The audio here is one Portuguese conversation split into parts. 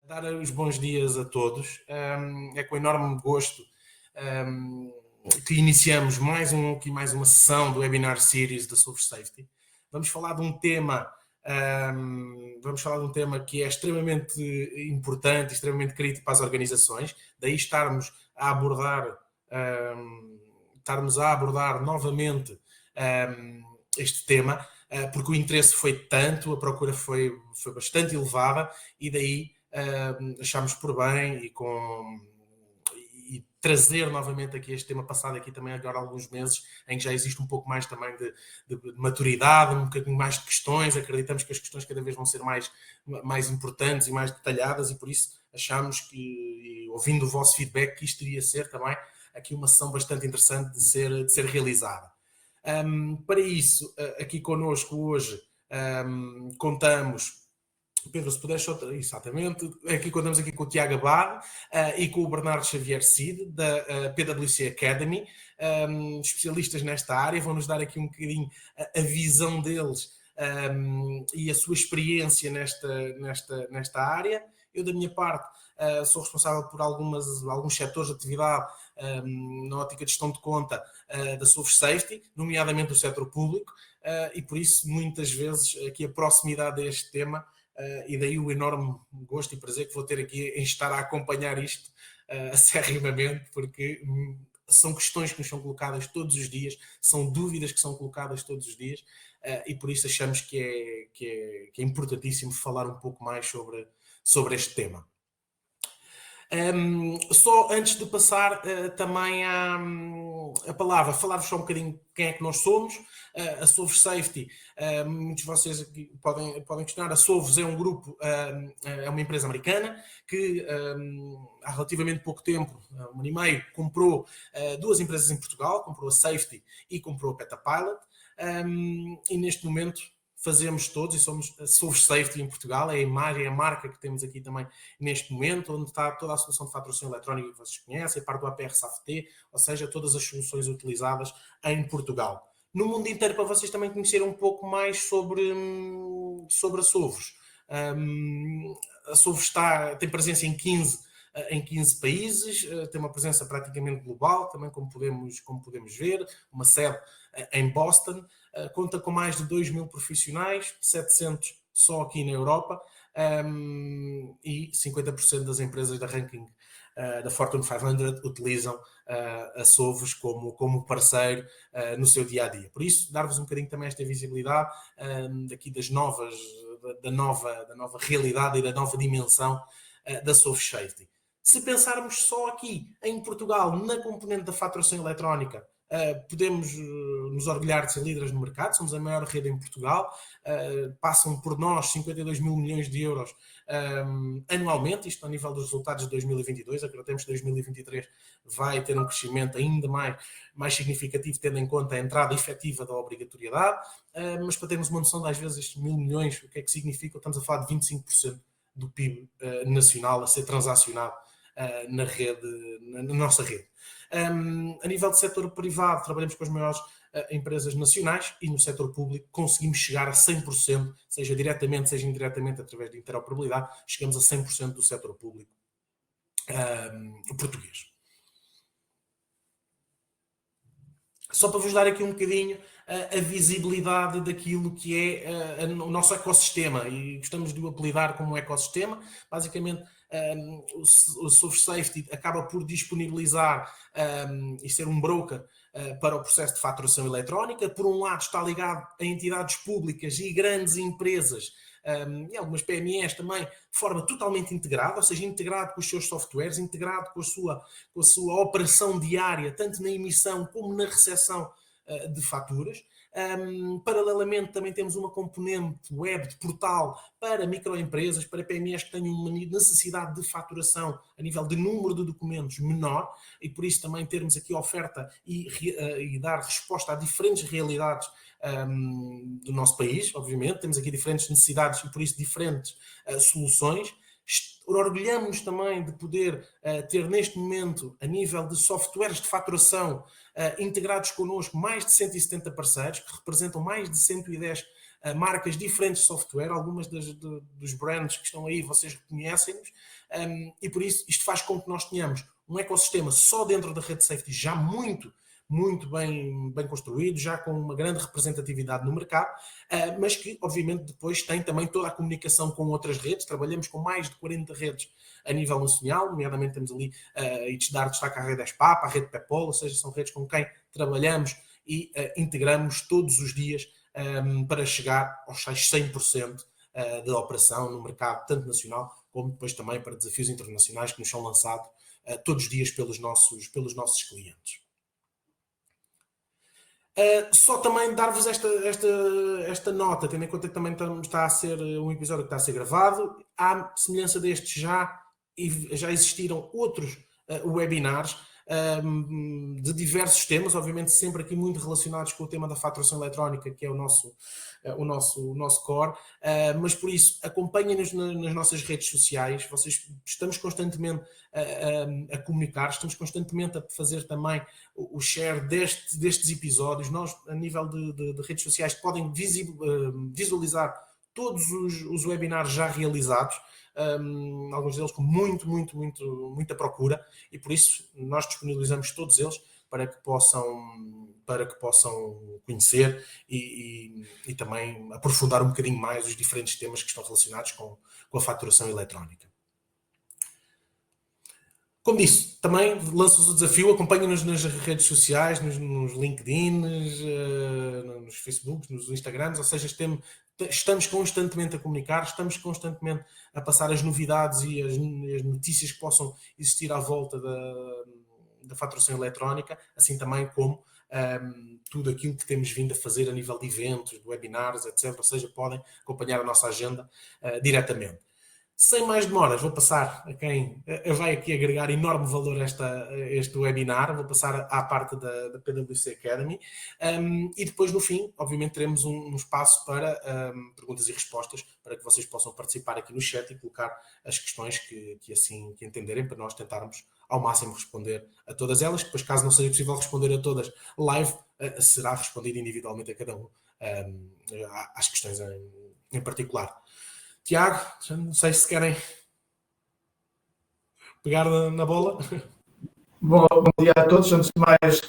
Dar os bons dias a todos. É com enorme gosto que iniciamos mais uma sessão do Webinar Series da Solve Safety. Vamos falar de um tema, que é extremamente importante, extremamente crítico para as organizações. Daí estarmos a abordar novamente este tema, porque o interesse foi tanto, a procura foi bastante elevada e daí achámos por bem e trazer novamente aqui este tema, passado aqui também agora alguns meses, em que já existe um pouco mais também de maturidade, um bocadinho mais de questões. Acreditamos que as questões cada vez vão ser mais importantes e mais detalhadas, e por isso achámos que, ouvindo o vosso feedback, que isto iria ser também aqui uma sessão bastante interessante de ser realizada. Para isso, aqui connosco hoje contamos... Pedro, se puderes só... Exatamente. Aqui contamos aqui com o Tiago Abad e com o Bernardo Xavier Cid, da PwC Academy, especialistas nesta área. Vão-nos dar aqui um bocadinho a visão deles e a sua experiência nesta área. Eu, da minha parte, sou responsável por alguns setores de atividade na ótica de gestão de conta da Solve Safety, nomeadamente do setor público, e por isso, muitas vezes, aqui a proximidade deste tema, e daí o enorme gosto e prazer que vou ter aqui em estar a acompanhar isto acerrimamente, porque são questões que nos são colocadas todos os dias, são dúvidas que são colocadas todos os dias, e por isso achamos que é importantíssimo falar um pouco mais sobre este tema. Só antes de passar também a palavra, falar-vos só um bocadinho quem é que nós somos. A Solve Safety, muitos de vocês aqui podem questionar. A Solve é um grupo, é uma empresa americana que há relativamente pouco tempo, um ano e meio, comprou duas empresas em Portugal, comprou a Safety e comprou a Petapilot, e neste momento fazemos todos, e somos a Solve Safety em Portugal, é a imagem, é a marca que temos aqui também neste momento, onde está toda a solução de faturação eletrónica que vocês conhecem, a parte do APR SAFT, ou seja, todas as soluções utilizadas em Portugal. No mundo inteiro, para vocês também conhecerem um pouco mais sobre a Solve. A Solve tem presença em 15 países, tem uma presença praticamente global, também como podemos ver, uma sede em Boston, conta com mais de 2.000 profissionais, 700 só aqui na Europa, e 50% das empresas da ranking da Fortune 500 utilizam a Solve como parceiro no seu dia-a-dia. Por isso, dar-vos um bocadinho também esta visibilidade daqui da nova realidade e da nova dimensão da Solve Safety. Se pensarmos só aqui em Portugal, na componente da faturação eletrónica, podemos nos orgulhar de ser líderes no mercado, somos a maior rede em Portugal, passam por nós 52 mil milhões de euros anualmente, isto a nível dos resultados de 2022, acreditamos que 2023 vai ter um crescimento ainda mais significativo, tendo em conta a entrada efetiva da obrigatoriedade, mas para termos uma noção de, às vezes, estes mil milhões, o que é que significa? Estamos a falar de 25% do PIB nacional a ser transacionado na nossa rede. A nível de setor privado, trabalhamos com as maiores empresas nacionais, e no setor público conseguimos chegar a 100%, seja diretamente, seja indiretamente, através de interoperabilidade, chegamos a 100% do setor público português. Só para vos dar aqui um bocadinho a visibilidade daquilo que é o nosso ecossistema, e gostamos de o apelidar como ecossistema. Basicamente, o Solve Safety acaba por disponibilizar e ser um broker para o processo de faturação eletrónica. Por um lado, está ligado a entidades públicas e grandes empresas, e algumas PMEs também, de forma totalmente integrada, ou seja, integrado com os seus softwares, integrado com a sua operação diária, tanto na emissão como na recepção de faturas. Paralelamente, também temos uma componente web de portal para microempresas, para PMEs que tenham uma necessidade de faturação a nível de número de documentos menor, e por isso também termos aqui oferta e dar resposta a diferentes realidades do nosso país. Obviamente, temos aqui diferentes necessidades e por isso diferentes soluções. Orgulhamos-nos também de poder ter neste momento, a nível de softwares de faturação, integrados connosco mais de 170 parceiros, que representam mais de 110 marcas diferentes de software, algumas dos brands que estão aí, vocês reconhecem-nos, e por isso isto faz com que nós tenhamos um ecossistema só dentro da rede safety já muito bem construído, já com uma grande representatividade no mercado, mas que obviamente depois tem também toda a comunicação com outras redes. Trabalhamos com mais de 40 redes a nível nacional, nomeadamente temos ali, e de dar destaque à rede ESPAP, à rede PEPOL, ou seja, são redes com quem trabalhamos e integramos todos os dias para chegar aos 100% da operação no mercado, tanto nacional como depois também para desafios internacionais que nos são lançados todos os dias pelos nossos clientes. Só também dar-vos esta nota, tendo em conta que também está a ser um episódio que está a ser gravado. À semelhança deste já existiram outros webinars de diversos temas, obviamente sempre aqui muito relacionados com o tema da faturação eletrónica, que é o nosso core, mas por isso acompanhem-nos nas nossas redes sociais. Estamos constantemente a comunicar, estamos constantemente a fazer também o share destes episódios. Nós, a nível de redes sociais, podem visualizar todos os webinars já realizados, alguns deles com muita procura, e por isso nós disponibilizamos todos eles para que possam conhecer e também aprofundar um bocadinho mais os diferentes temas que estão relacionados com a faturação eletrónica. Como disse, também lanço-vos o desafio, acompanhem-nos nas redes sociais, nos LinkedIn, nos Facebooks, nos Instagrams, ou seja, estamos constantemente a comunicar, estamos constantemente a passar as novidades e as notícias que possam existir à volta da faturação eletrónica, assim também como tudo aquilo que temos vindo a fazer a nível de eventos, de webinars, etc. Ou seja, podem acompanhar a nossa agenda diretamente. Sem mais demoras, vou passar a quem vai aqui agregar enorme valor a este webinar, vou passar à parte da PwC Academy, e depois no fim, obviamente, teremos um espaço para perguntas e respostas, para que vocês possam participar aqui no chat e colocar as questões que entenderem, para nós tentarmos ao máximo responder a todas elas. Depois, caso não seja possível responder a todas live, será respondido individualmente a cada um às questões em particular. Tiago, não sei se querem pegar na bola. Bom dia a todos. Antes de mais,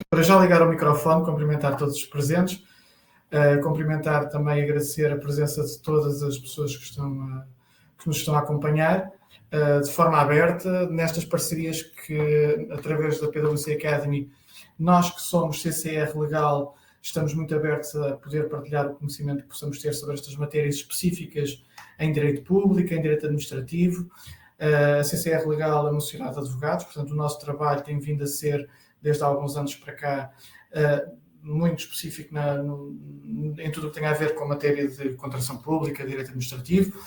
para já ligar o microfone, cumprimentar todos os presentes, cumprimentar também e agradecer a presença de todas as pessoas que nos estão a acompanhar de forma aberta nestas parcerias que, através da PwC Academy, nós que somos CCR Legal, estamos muito abertos a poder partilhar o conhecimento que possamos ter sobre estas matérias específicas em Direito Público, em Direito Administrativo. A CCR Legal é uma sociedade de advogados, portanto o nosso trabalho tem vindo a ser, desde há alguns anos para cá, muito específico em tudo o que tem a ver com a matéria de contratação pública, Direito Administrativo.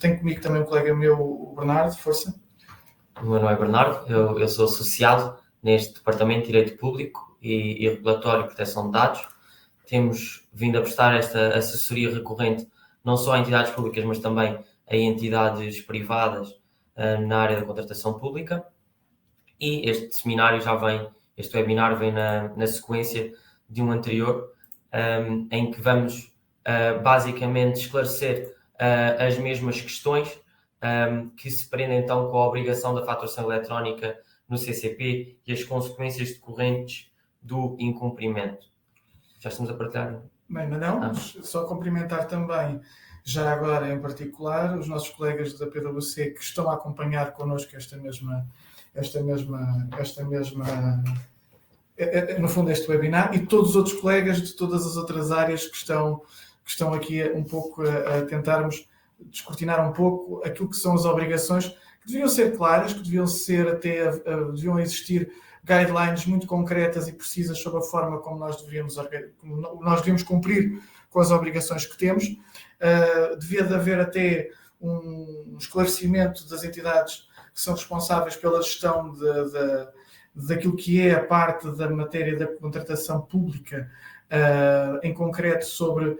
Tenho comigo também um colega meu, o Bernardo, força. O meu nome é Bernardo, eu sou associado neste Departamento de Direito Público e Regulatório e Proteção de Dados. Temos vindo a prestar esta assessoria recorrente não só a entidades públicas, mas também a entidades privadas na área da contratação pública. E este webinar vem na sequência de um anterior, em que vamos basicamente esclarecer as mesmas questões que se prendem então com a obrigação da faturação eletrónica no CCP e as consequências decorrentes do incumprimento. Já estamos a partilhar? Bem, mas não, só cumprimentar também, já agora em particular, os nossos colegas da PwC que estão a acompanhar connosco no fundo este webinar, e todos os outros colegas de todas as outras áreas que estão aqui um pouco a tentarmos descortinar um pouco aquilo que são as obrigações que deviam ser claras, que deviam existir guidelines muito concretas e precisas sobre a forma como nós devíamos cumprir com as obrigações que temos. Devia de haver até um esclarecimento das entidades que são responsáveis pela gestão daquilo que é a parte da matéria da contratação pública, em concreto sobre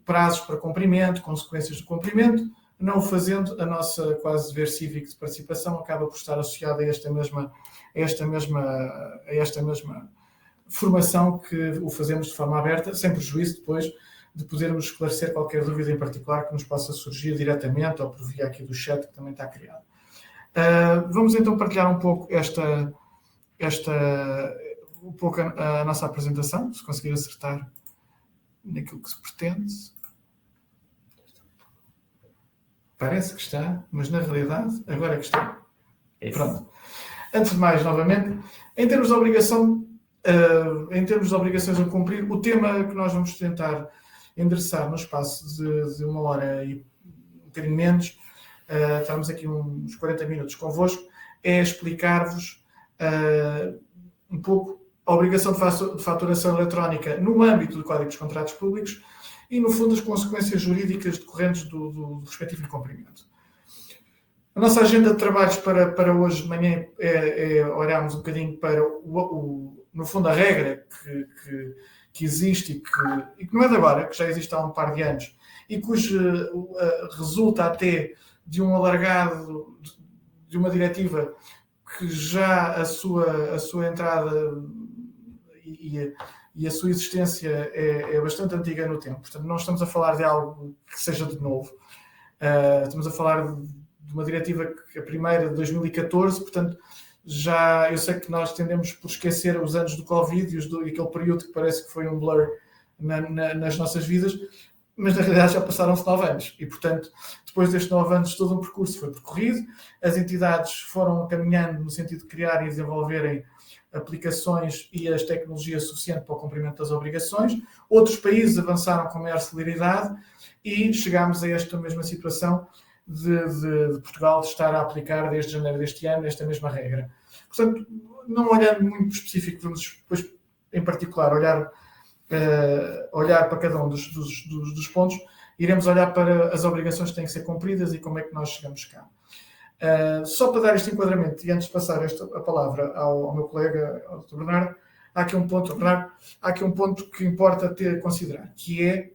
prazos para cumprimento, consequências do cumprimento. Não o fazendo, a nossa quase dever cívico de participação acaba por estar associada a esta mesma formação que o fazemos de forma aberta, sem prejuízo depois de podermos esclarecer qualquer dúvida em particular que nos possa surgir diretamente ou por via aqui do chat que também está criado. Vamos então partilhar um pouco a nossa apresentação, se conseguir acertar naquilo que se pretende. Parece que está, mas na realidade, agora é que está. Pronto. Antes de mais, novamente, em termos de obrigações a cumprir, o tema que nós vamos tentar endereçar no espaço de 1 hora e um bocadinho menos, estamos aqui uns 40 minutos convosco, é explicar-vos um pouco a obrigação de faturação eletrónica no âmbito do Código dos Contratos Públicos e, no fundo, as consequências jurídicas decorrentes do respectivo incumprimento. A nossa agenda de trabalhos para hoje de manhã é olharmos um bocadinho para, no fundo, a regra que existe e que não é de agora, que já existe há um par de anos, e cujo resulta até de um alargado, de uma diretiva que já a sua entrada e a sua existência é bastante antiga no tempo. Portanto, não estamos a falar de algo que seja de novo. Estamos a falar de uma diretiva que a primeira de 2014, portanto, já eu sei que nós tendemos por esquecer os anos do Covid e aquele período que parece que foi um blur nas nossas vidas, mas na realidade já passaram-se 9 anos e, portanto, depois destes 9 anos todo um percurso foi percorrido, as entidades foram caminhando no sentido de criar e desenvolverem aplicações e as tecnologias suficientes para o cumprimento das obrigações, outros países avançaram com maior celeridade e chegámos a esta mesma situação de Portugal de estar a aplicar desde janeiro deste ano esta mesma regra. Portanto, não olhando muito específico, vamos depois, em particular, olhar para cada um dos pontos, iremos olhar para as obrigações que têm que ser cumpridas e como é que nós chegamos cá. Só para dar este enquadramento, e antes de passar a palavra ao meu colega, ao Dr. Bernardo, há aqui um ponto que importa considerar, que é,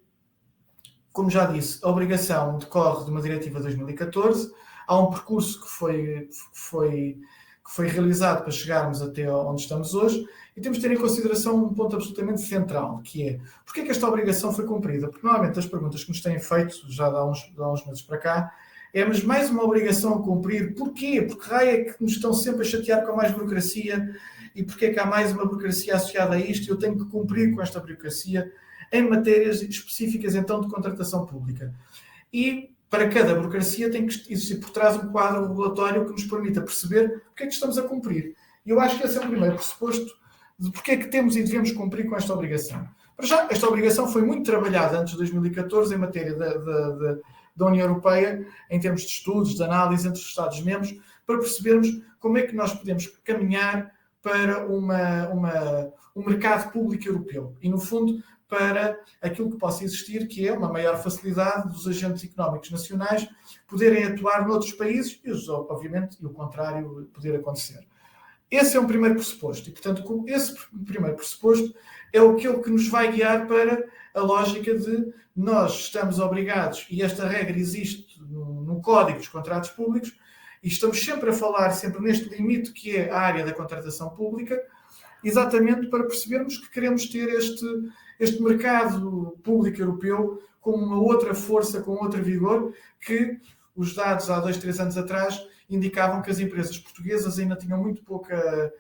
como já disse, a obrigação decorre de uma diretiva de 2014, há um percurso que foi realizado para chegarmos até onde estamos hoje, e temos de ter em consideração um ponto absolutamente central, que é, porquê é que esta obrigação foi cumprida? Porque normalmente as perguntas que nos têm feito, já há uns meses para cá, mas mais uma obrigação a cumprir, porquê? Porque raio é que nos estão sempre a chatear com mais burocracia, e porquê é que há mais uma burocracia associada a isto, e eu tenho que cumprir com esta burocracia em matérias específicas, então, de contratação pública. E para cada burocracia tem que existir por trás um quadro regulatório que nos permita perceber porque é que estamos a cumprir. E eu acho que esse é o primeiro pressuposto de porque é que temos e devemos cumprir com esta obrigação. Para já, esta obrigação foi muito trabalhada antes de 2014 em matéria da União Europeia, em termos de estudos, de análise entre os Estados-membros, para percebermos como é que nós podemos caminhar para um mercado público europeu. E, no fundo, para aquilo que possa existir, que é uma maior facilidade dos agentes económicos nacionais poderem atuar noutros países e, obviamente, e o contrário poder acontecer. Esse é um primeiro pressuposto e, portanto, esse primeiro pressuposto é aquilo que nos vai guiar para a lógica de nós estamos obrigados, e esta regra existe no Código dos Contratos Públicos, e estamos sempre a falar, sempre neste limite que é a área da contratação pública, exatamente para percebermos que queremos ter este mercado público europeu com uma outra força, com outro vigor, que os dados há 2, 3 anos atrás indicavam que as empresas portuguesas ainda tinham muito pouca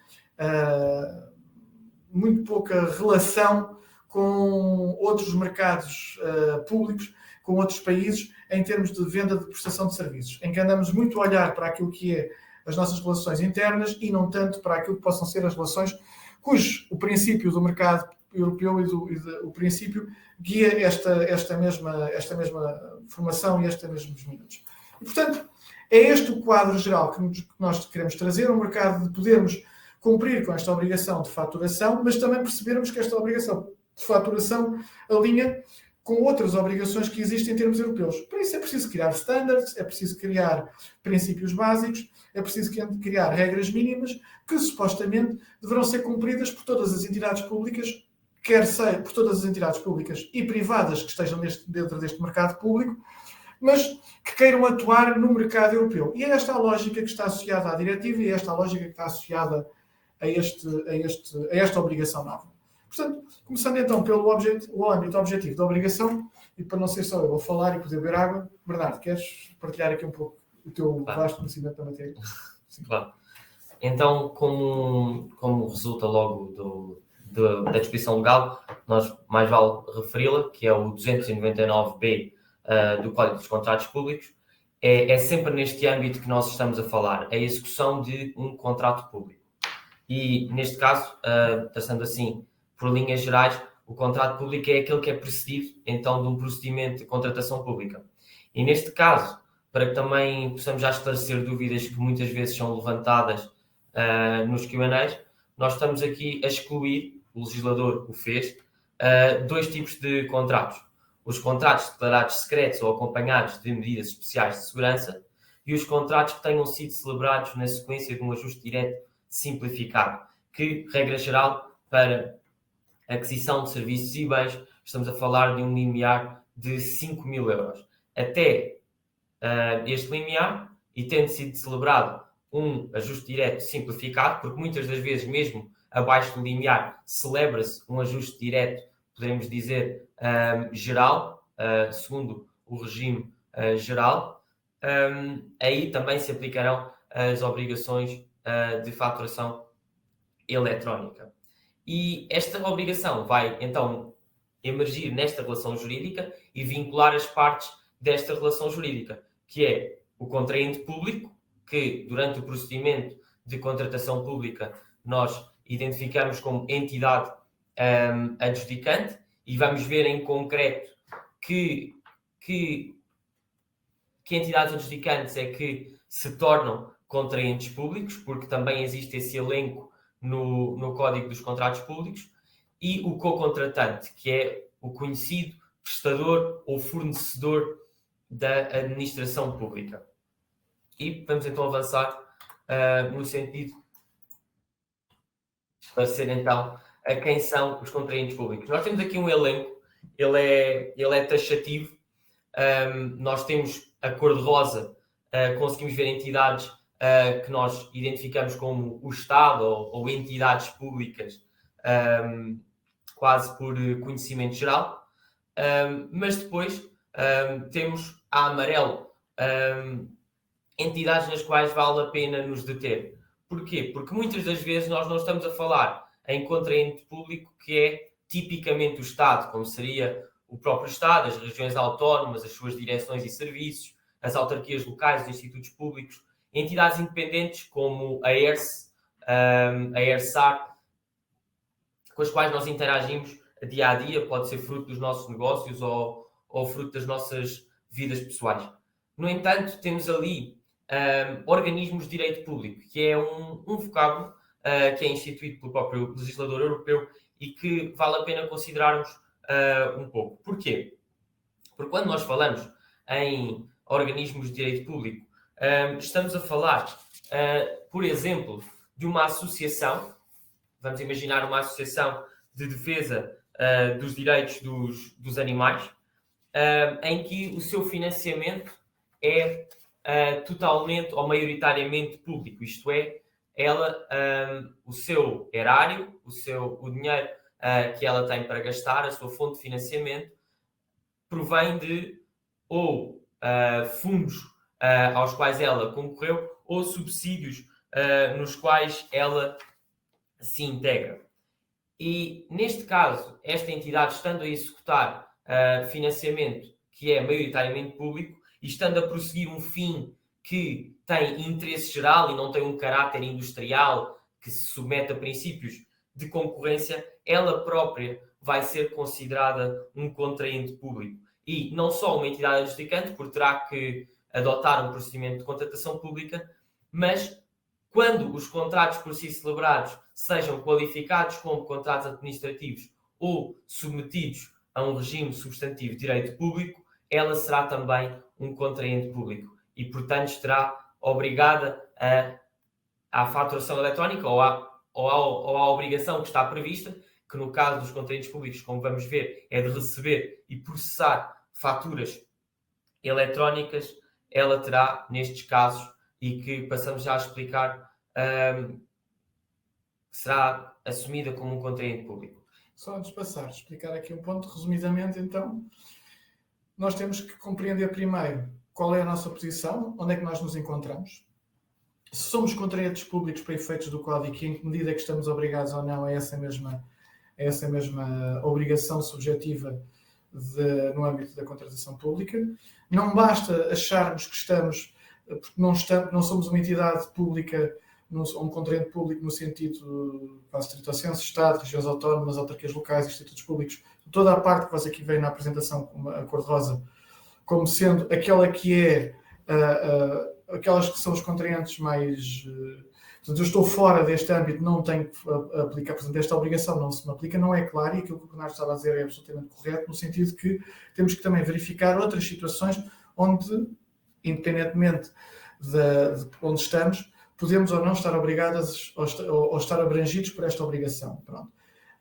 relação com outros mercados públicos, com outros países, em termos de venda de prestação de serviços, em que andamos muito a olhar para aquilo que é as nossas relações internas e não tanto para aquilo que possam ser as relações cujo o princípio do mercado europeu e o princípio guia esta mesma formação e estes mesmos minutos. E, portanto, é este o quadro geral que nós queremos trazer, um mercado de podermos cumprir com esta obrigação de faturação, mas também percebermos que esta obrigação de faturação alinha com outras obrigações que existem em termos europeus. Para isso é preciso criar standards, é preciso criar princípios básicos, é preciso criar regras mínimas que supostamente deverão ser cumpridas por todas as entidades públicas, quer seja por todas as entidades públicas e privadas que estejam dentro deste mercado público, mas que queiram atuar no mercado europeu. E é esta a lógica que está associada à diretiva e é esta a lógica que está associada a esta obrigação nova. Portanto, começando então pelo o âmbito objetivo da obrigação, e para não ser só eu vou falar e poder beber água, Bernardo, queres partilhar aqui um pouco o teu vasto conhecimento da matéria? Sim. Claro. Então, como resulta logo da disposição legal, nós mais vale referi-la, que é o 299B do Código dos Contratos Públicos, é sempre neste âmbito que nós estamos a falar, a execução de um contrato público. E, neste caso, traçando assim, por linhas gerais, o contrato público é aquele que é precedido, então, de um procedimento de contratação pública. E, neste caso, para que também possamos já esclarecer dúvidas que muitas vezes são levantadas nos Q&As, nós estamos aqui a excluir, o legislador o fez, dois tipos de contratos. Os contratos declarados secretos ou acompanhados de medidas especiais de segurança e os contratos que tenham sido celebrados na sequência de um ajuste direto simplificado, que, regra geral, para aquisição de serviços e bens, estamos a falar de um limiar de 5.000 euros. Até este limiar, e tendo sido celebrado um ajuste direto simplificado, porque muitas das vezes, mesmo abaixo do limiar, celebra-se um ajuste direto, poderemos dizer, geral, segundo o regime geral, aí também se aplicarão as obrigações de faturação eletrónica. E esta obrigação vai, então, emergir nesta relação jurídica e vincular as partes desta relação jurídica, que é o contraente público, que durante o procedimento de contratação pública nós identificamos como entidade adjudicante e vamos ver em concreto que entidades adjudicantes é que se tornam contraentes públicos, porque também existe esse elenco no Código dos Contratos Públicos, e o co-contratante, que é o conhecido prestador ou fornecedor da administração pública. E vamos então avançar no sentido de esclarecer então a quem são os contraentes públicos. Nós temos aqui um elenco, ele é taxativo. Nós temos a cor-de-rosa, conseguimos ver entidades que nós identificamos como o Estado ou entidades públicas, quase por conhecimento geral, mas depois temos a amarelo, entidades nas quais vale a pena nos deter. Porquê? Porque muitas das vezes nós não estamos a falar em contraente público que é tipicamente o Estado, como seria o próprio Estado, as regiões autónomas, as suas direções e serviços, as autarquias locais, os institutos públicos, entidades independentes como a ERSE, a ERSAR, com as quais nós interagimos dia a dia, pode ser fruto dos nossos negócios ou fruto das nossas vidas pessoais. No entanto, temos ali organismos de direito público, que é um vocábulo que é instituído pelo próprio legislador europeu e que vale a pena considerarmos um pouco. Porquê? Porque quando nós falamos em organismos de direito público, estamos a falar, por exemplo, de uma associação, vamos imaginar uma associação de defesa dos direitos dos animais, em que o seu financiamento é totalmente ou maioritariamente público, isto é, ela, o seu erário, o dinheiro que ela tem para gastar, a sua fonte de financiamento, provém de ou fundos aos quais ela concorreu ou subsídios nos quais ela se integra. E, neste caso, esta entidade, estando a executar financiamento que é maioritariamente público e estando a prosseguir um fim que tem interesse geral e não tem um caráter industrial que se submete a princípios de concorrência, ela própria vai ser considerada um contraente público. E não só uma entidade adjudicante, porque terá que adotar um procedimento de contratação pública, mas quando os contratos por si celebrados sejam qualificados como contratos administrativos ou submetidos a um regime substantivo de direito público, ela será também um contraente público e, portanto, estará obrigada à faturação eletrónica ou à obrigação que está prevista, que no caso dos contraentes públicos, como vamos ver, é de receber e processar faturas eletrónicas, ela terá, nestes casos, e que passamos já a explicar, será assumida como um contraente público. só antes de passar, explicar aqui um ponto, resumidamente, então, nós temos que compreender primeiro qual é a nossa posição, onde é que nós nos encontramos, se somos contraentes públicos para efeitos do Código e em que medida é que estamos obrigados ou não a essa mesma obrigação subjetiva no âmbito da contratação pública. Não basta acharmos que estamos, porque não somos uma entidade pública, um contraente público no sentido quase estrito senso, Estado, regiões autónomas, autarquias locais, institutos públicos, toda a parte que quase aqui vem na apresentação, como a cor-de-rosa, como sendo aquela que é aquelas que são os contraentes mais... Portanto, eu estou fora deste âmbito, não tenho que aplicar, portanto, esta obrigação não se me aplica, não é claro, e aquilo que o Bernardo estava a dizer é absolutamente correto, no sentido que temos que também verificar outras situações onde, independentemente de onde estamos, podemos ou não estar obrigados ou estar abrangidos por esta obrigação. Pronto.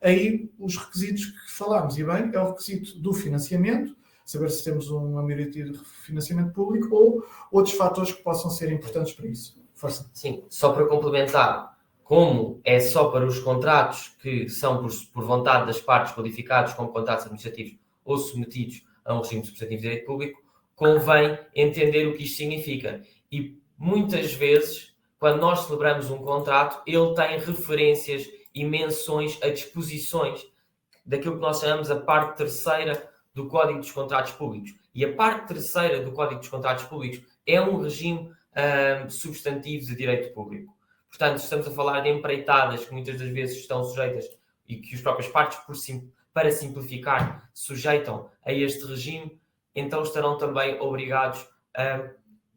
Aí, os requisitos que falámos, e bem, é o requisito do financiamento, saber se temos uma maioria de financiamento público ou outros fatores que possam ser importantes para isso. Força. Sim, só para complementar, como é só para os contratos que são por vontade das partes qualificados como contratos administrativos ou submetidos a um regime substantivo de direito público, convém entender o que isto significa. E muitas vezes, quando nós celebramos um contrato, ele tem referências e menções a disposições daquilo que nós chamamos a parte terceira do Código dos Contratos Públicos. E a parte terceira do Código dos Contratos Públicos é um regime substantivo de direito público. Portanto, estamos a falar de empreitadas que muitas das vezes estão sujeitas e que as próprias partes, para simplificar, sujeitam a este regime, então estarão também obrigados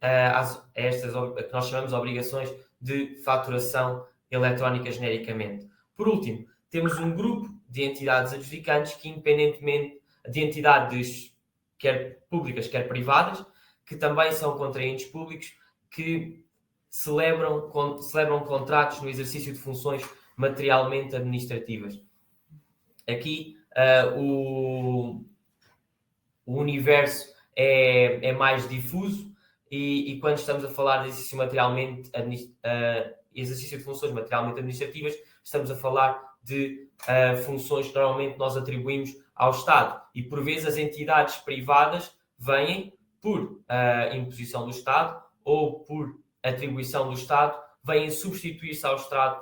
a estas que nós chamamos de obrigações de faturação eletrónica genericamente. Por último, temos um grupo de entidades adjudicantes que, independentemente de entidades quer públicas, quer privadas, que também são contraentes públicos, que celebram contratos no exercício de funções materialmente administrativas. Aqui o universo é mais difuso e quando estamos a falar de exercício de funções materialmente administrativas, estamos a falar de funções que normalmente nós atribuímos ao Estado. E por vezes as entidades privadas vêm por imposição do Estado ou por atribuição do Estado, vêm substituir-se ao Estado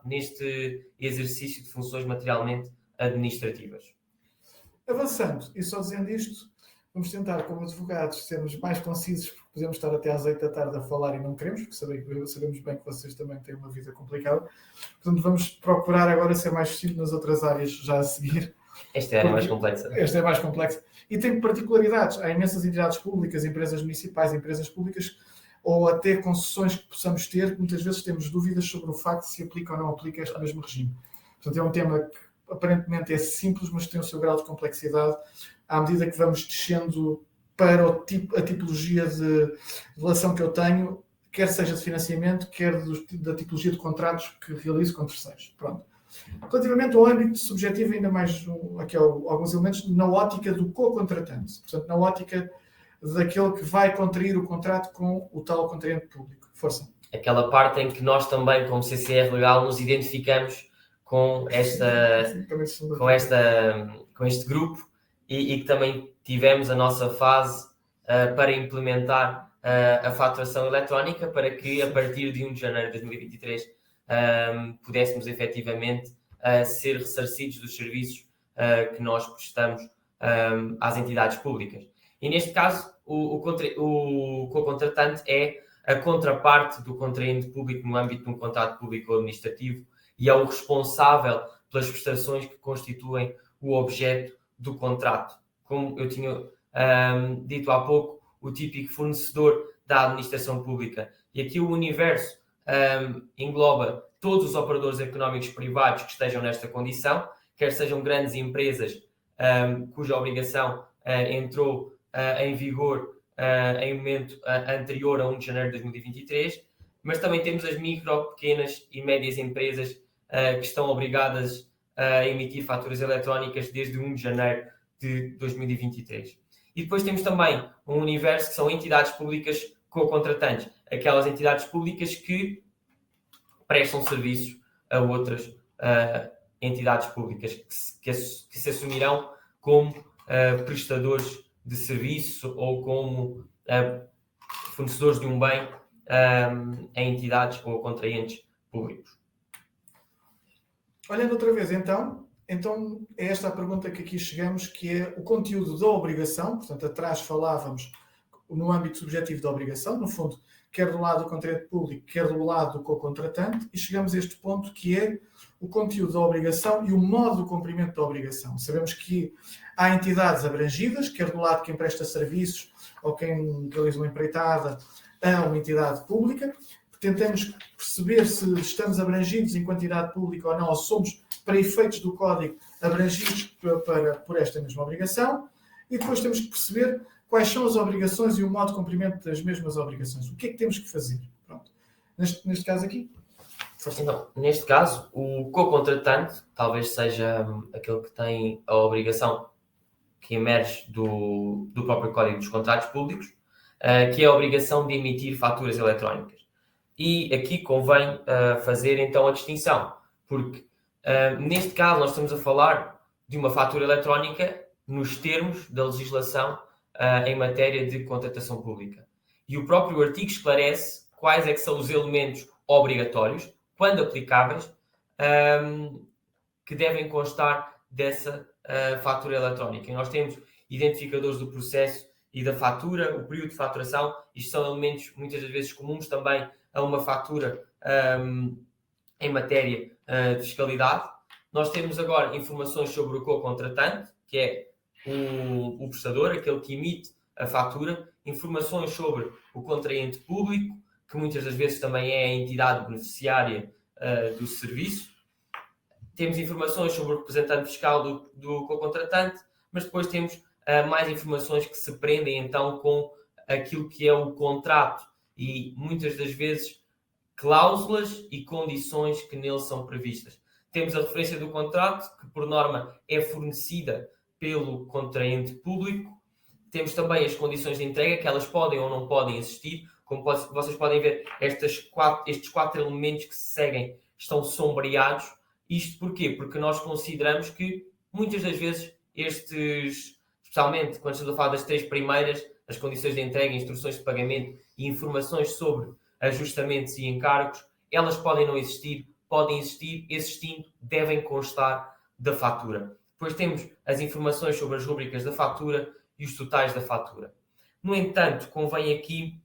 neste exercício de funções materialmente administrativas. Avançando, e só dizendo isto, vamos tentar, como advogados, sermos mais concisos, porque podemos estar até às 8 da tarde a falar e não queremos, porque sabemos bem que vocês também têm uma vida complicada. Portanto, vamos procurar agora ser mais sucinto nas outras áreas já a seguir. Esta é mais complexa. Esta é mais complexa. E tem particularidades. Há imensas entidades públicas, empresas municipais, empresas públicas, ou até concessões que possamos ter, que muitas vezes temos dúvidas sobre o facto de se aplica ou não aplica este mesmo regime. Portanto, é um tema que aparentemente é simples, mas tem o seu grau de complexidade à medida que vamos descendo para a tipologia de relação que eu tenho, quer seja de financiamento, quer da tipologia de contratos que realizo com terceiros. Pronto. Relativamente ao âmbito subjetivo, ainda mais aqui alguns elementos na ótica do co-contratante, portanto, na ótica daquele que vai contrair o contrato com o tal contraente público. Força. Aquela parte em que nós também, como CCR Legal, nos identificamos com este grupo e que também tivemos a nossa fase para implementar a faturação eletrónica para que, a partir de 1 de janeiro de 2023, pudéssemos efetivamente ser ressarcidos dos serviços que nós prestamos às entidades públicas. E neste caso, o co-contratante é a contraparte do contraente público no âmbito de um contrato público ou administrativo e é o responsável pelas prestações que constituem o objeto do contrato. Como eu tinha dito há pouco, o típico fornecedor da administração pública. E aqui o universo engloba todos os operadores económicos privados que estejam nesta condição, quer sejam grandes empresas cuja obrigação entrou em vigor em momento anterior a 1 de janeiro de 2023, mas também temos as micro, pequenas e médias empresas que estão obrigadas a emitir faturas eletrónicas desde 1 de janeiro de 2023. E depois temos também um universo que são entidades públicas co-contratantes, aquelas entidades públicas que prestam serviços a outras entidades públicas que se assumirão como prestadores de serviço ou como fornecedores de um bem a entidades ou contraentes públicos. Olhando outra vez, então é esta a pergunta que aqui chegamos, que é o conteúdo da obrigação. Portanto, atrás falávamos no âmbito subjetivo da obrigação, no fundo, quer do lado do contraente público, quer do lado do co-contratante, e chegamos a este ponto que é o conteúdo da obrigação e o modo de cumprimento da obrigação. Sabemos que há entidades abrangidas, quer do lado de quem presta serviços ou quem realiza uma empreitada a uma entidade pública. Tentamos perceber se estamos abrangidos enquanto entidade pública ou não, ou somos, para efeitos do código, abrangidos por esta mesma obrigação. E depois temos que perceber quais são as obrigações e o modo de cumprimento das mesmas obrigações. O que é que temos que fazer? Pronto. Neste caso aqui. Então, neste caso, o co-contratante talvez seja aquele que tem a obrigação que emerge do próprio Código dos Contratos Públicos, que é a obrigação de emitir faturas eletrónicas. E aqui convém fazer então a distinção, porque neste caso nós estamos a falar de uma fatura eletrónica nos termos da legislação em matéria de contratação pública. E o próprio artigo esclarece quais é que são os elementos obrigatórios, quando aplicáveis, que devem constar dessa fatura eletrónica. E nós temos identificadores do processo e da fatura, o período de faturação. Isto são elementos muitas das vezes comuns também a uma fatura em matéria de fiscalidade. Nós temos agora informações sobre o co-contratante, que é o prestador, aquele que emite a fatura, informações sobre o contraente público, que muitas das vezes também é a entidade beneficiária do serviço. Temos informações sobre o representante fiscal do co-contratante, mas depois temos mais informações que se prendem então com aquilo que é o contrato e muitas das vezes cláusulas e condições que nele são previstas. Temos a referência do contrato, que por norma é fornecida pelo contraente público. Temos também as condições de entrega, que elas podem ou não podem existir. Como vocês podem ver, estes quatro elementos que se seguem estão sombreados. Isto porquê? Porque nós consideramos que muitas das vezes especialmente quando estamos a falar das três primeiras, as condições de entrega, instruções de pagamento e informações sobre ajustamentos e encargos, elas podem não existir, podem existir, existindo, devem constar da fatura. Depois temos as informações sobre as rúbricas da fatura e os totais da fatura. No entanto, convém aqui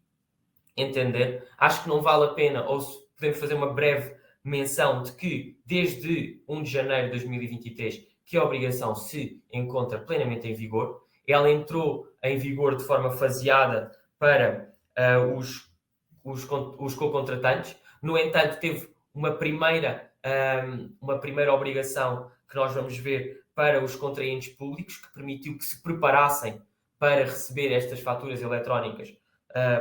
entender, acho que não vale a pena, ou podemos fazer uma breve menção de que desde 1 de janeiro de 2023 que a obrigação se encontra plenamente em vigor. Ela entrou em vigor de forma faseada para os co-contratantes. No entanto, teve uma primeira obrigação que nós vamos ver para os contraentes públicos, que permitiu que se preparassem para receber estas faturas eletrónicas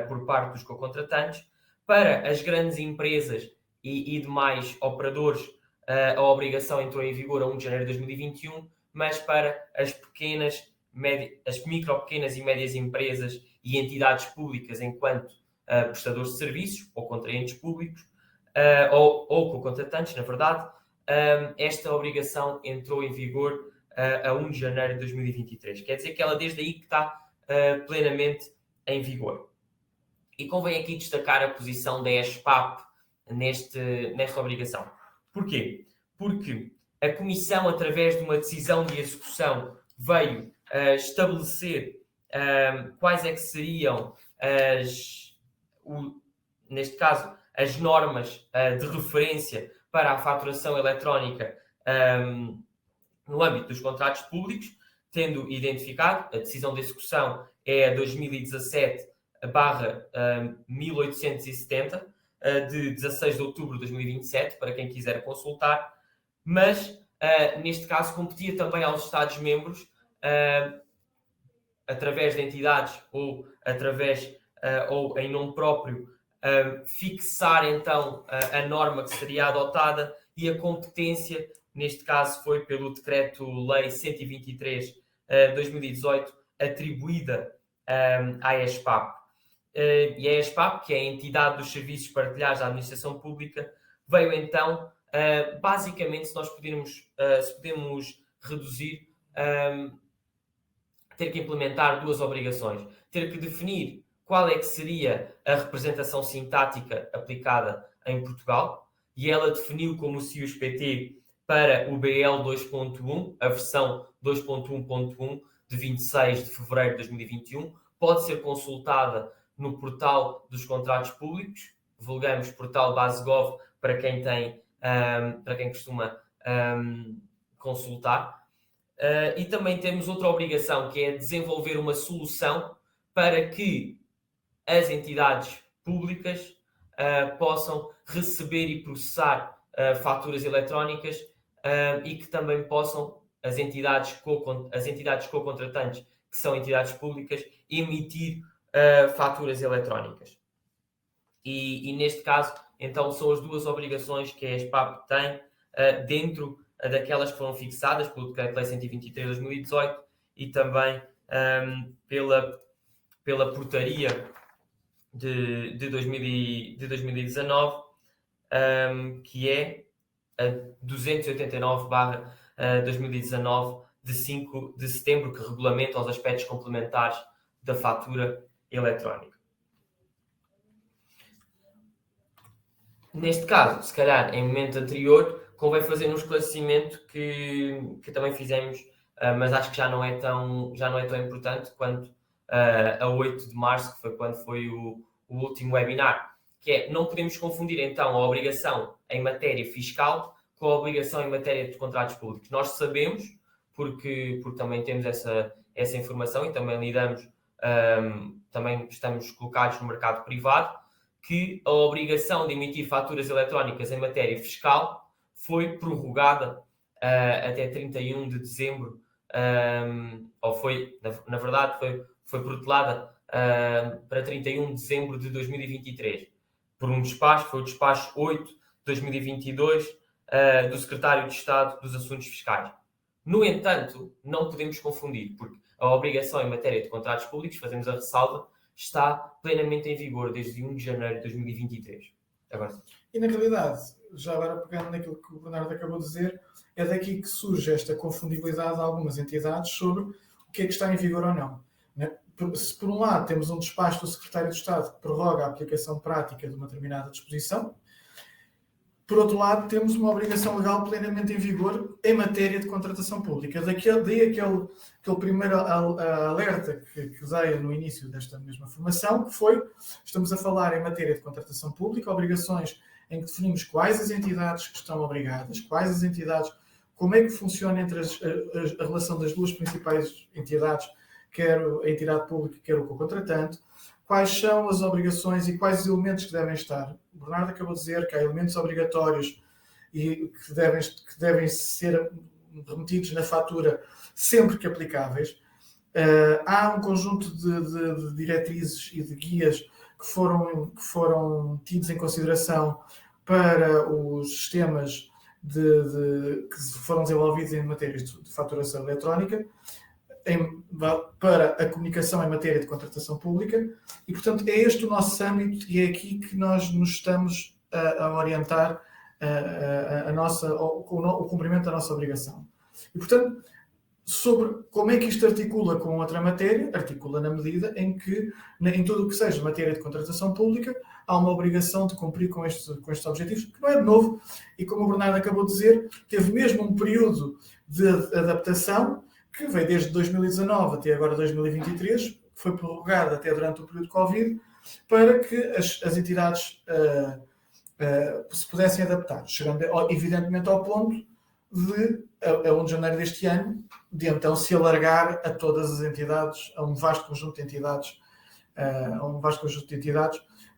por parte dos co-contratantes. Para as grandes empresas e demais operadores, a obrigação entrou em vigor a 1 de janeiro de 2021, mas para as micro, pequenas e médias empresas e entidades públicas enquanto prestadores de serviços ou contraentes públicos ou co-contratantes, na verdade, esta obrigação entrou em vigor a 1 de janeiro de 2023. Quer dizer que ela desde aí que está plenamente em vigor. E convém aqui destacar a posição da ESPAP nesta obrigação. Porquê? Porque a Comissão, através de uma decisão de execução, veio estabelecer quais é que seriam neste caso, as normas de referência para a faturação eletrónica no âmbito dos contratos públicos, tendo identificado, a decisão de execução é a 2017/1870, de 16 de outubro de 2027, para quem quiser consultar, mas neste caso competia também aos Estados-membros, através de entidades ou ou em nome próprio, fixar então a norma que seria adotada, e a competência, neste caso, foi pelo Decreto-Lei 123/2018, atribuída à ESPAP. E a ESPAP, que é a entidade dos serviços partilhados da administração pública, veio então basicamente, se podemos reduzir, ter que implementar duas obrigações. Ter que definir qual é que seria a representação sintática aplicada em Portugal, e ela definiu como o CIUS-PT para o BL 2.1, a versão 2.1.1 de 26 de fevereiro de 2021, pode ser consultada no portal dos contratos públicos, vulgamos portal Basegov para quem costuma consultar. E também temos outra obrigação, que é desenvolver uma solução para que as entidades públicas possam receber e processar faturas eletrónicas e que também possam as entidades co-contratantes, que são entidades públicas, emitir faturas eletrónicas. E neste caso, então, são as duas obrigações que a ESPAP tem dentro daquelas que foram fixadas pelo Decreto-Lei 123 de 2018 e também pela portaria de 2019, que é a 289/2019 de 5 de setembro, que regulamenta os aspectos complementares da fatura eletrónica. Neste caso, se calhar em momento anterior, convém fazer um esclarecimento que também fizemos, mas acho que já não é tão importante quanto a 8 de março, que foi quando foi o último webinar, que é: não podemos confundir então a obrigação em matéria fiscal com a obrigação em matéria de contratos públicos. Nós sabemos, porque também temos essa informação e também lidamos, também estamos colocados no mercado privado, que a obrigação de emitir faturas eletrónicas em matéria fiscal foi prorrogada até 31 de dezembro, ou foi, na verdade, foi protelada para 31 de dezembro de 2023, por um despacho, foi o despacho 8 de 2022 do Secretário de Estado dos Assuntos Fiscais. No entanto, não podemos confundir, porque a obrigação em matéria de contratos públicos, fazemos a ressalva, está plenamente em vigor desde 1 de janeiro de 2023. Agora. E na realidade, já agora pegando naquilo que o Bernardo acabou de dizer, é daqui que surge esta confundibilidade de algumas entidades sobre o que é que está em vigor ou não. Se por um lado temos um despacho do Secretário de Estado que prorroga a aplicação prática de uma determinada disposição, por outro lado temos uma obrigação legal plenamente em vigor em matéria de contratação pública. Daí aquele primeiro alerta que dei no início desta mesma formação, que foi: estamos a falar em matéria de contratação pública, obrigações em que definimos quais as entidades que estão obrigadas, quais as entidades, como é que funciona entre a relação das duas principais entidades, quer a entidade pública, quer o co-contratante, quais são as obrigações e quais os elementos que devem estar. O Bernardo acabou de dizer que há elementos obrigatórios e que devem ser remetidos na fatura sempre que aplicáveis. Há um conjunto de diretrizes e de guias que foram tidos em consideração para os sistemas que foram desenvolvidos em matérias de faturação eletrónica, para a comunicação em matéria de contratação pública, e, portanto, é este o nosso âmbito e é aqui que nós nos estamos a orientar o cumprimento da nossa obrigação. E, portanto, sobre como é que isto articula com outra matéria, articula na medida em que, em tudo o que seja matéria de contratação pública, há uma obrigação de cumprir com estes objetivos, que não é de novo, e como o Bernardo acabou de dizer, teve mesmo um período de adaptação que veio desde 2019 até agora 2023, foi prorrogado até durante o período de Covid, para que as entidades se pudessem adaptar, chegando evidentemente ao ponto de, a 1 de janeiro deste ano, de então se alargar a todas as entidades, a um vasto conjunto de entidades,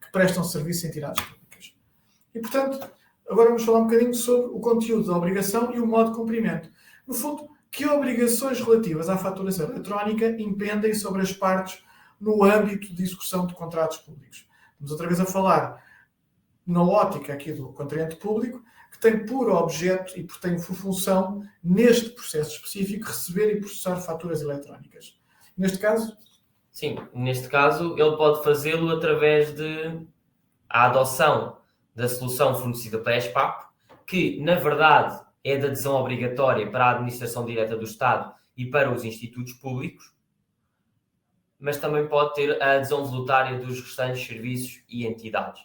que prestam serviço a entidades públicas. E, portanto, agora vamos falar um bocadinho sobre o conteúdo da obrigação e o modo de cumprimento. No fundo, que obrigações relativas à faturação eletrónica impendem sobre as partes no âmbito de execução de contratos públicos? Estamos outra vez a falar na ótica aqui do contraente público, que tem por objeto e tem por função, neste processo específico, receber e processar faturas eletrónicas. Neste caso? Sim, neste caso ele pode fazê-lo através de a adoção da solução fornecida pela ESPAP, que, na verdade, é de adesão obrigatória para a administração direta do Estado e para os institutos públicos, mas também pode ter a adesão voluntária dos restantes serviços e entidades.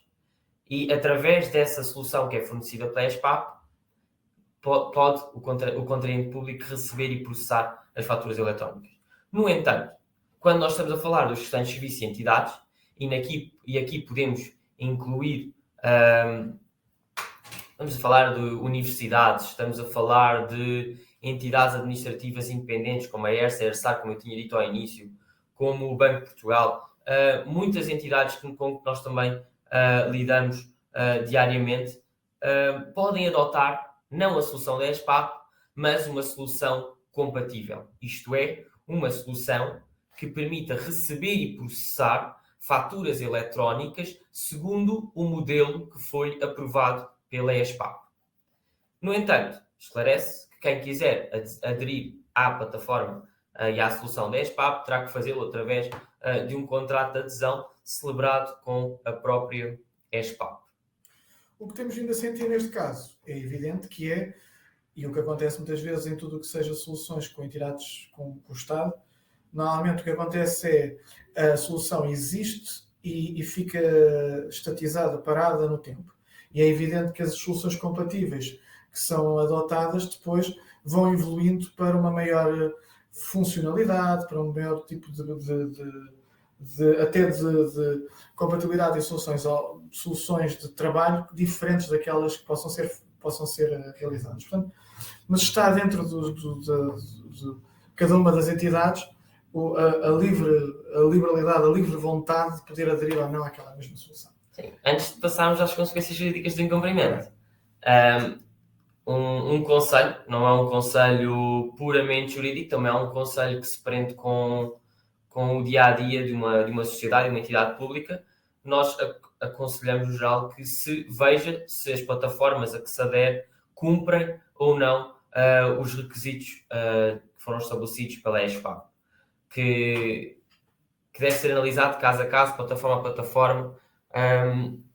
E, através dessa solução que é fornecida pela ESPAP, pode o contraente público receber e processar as faturas eletrónicas. No entanto, quando nós estamos a falar dos restantes serviços e entidades, e aqui podemos incluir, estamos a falar de universidades, estamos a falar de entidades administrativas independentes, como a ERSA, a ERSAR, como eu tinha dito ao início, como o Banco de Portugal, muitas entidades com que nós também lidamos diariamente, podem adotar não a solução da ESPAP, mas uma solução compatível. Isto é, uma solução que permita receber e processar faturas eletrónicas segundo o modelo que foi aprovado pela ESPAP. No entanto, esclarece que quem quiser aderir à plataforma e à solução da ESPAP terá que fazê-lo através de um contrato de adesão celebrado com a própria ESPAP. O que temos vindo a sentir neste caso é evidente que é, e o que acontece muitas vezes em tudo o que seja soluções com entidades com o Estado, normalmente o que acontece é a solução existe e fica estatizada, parada no tempo. E é evidente que as soluções compatíveis que são adotadas depois vão evoluindo para uma maior funcionalidade, para um maior tipo de compatibilidade em soluções de trabalho diferentes daquelas que possam ser realizadas. Portanto, mas está dentro de cada uma das entidades a liberalidade, a livre vontade de poder aderir ou não àquela mesma solução. Sim. Antes de passarmos às consequências jurídicas do incumprimento, um conselho, não é um conselho puramente jurídico, também é um conselho que se prende com o dia-a-dia de uma sociedade, de uma entidade pública. Nós aconselhamos, no geral, que se veja se as plataformas a que se adere cumprem ou não os requisitos que foram estabelecidos pela ESPAP, que deve ser analisado caso a caso, plataforma a plataforma,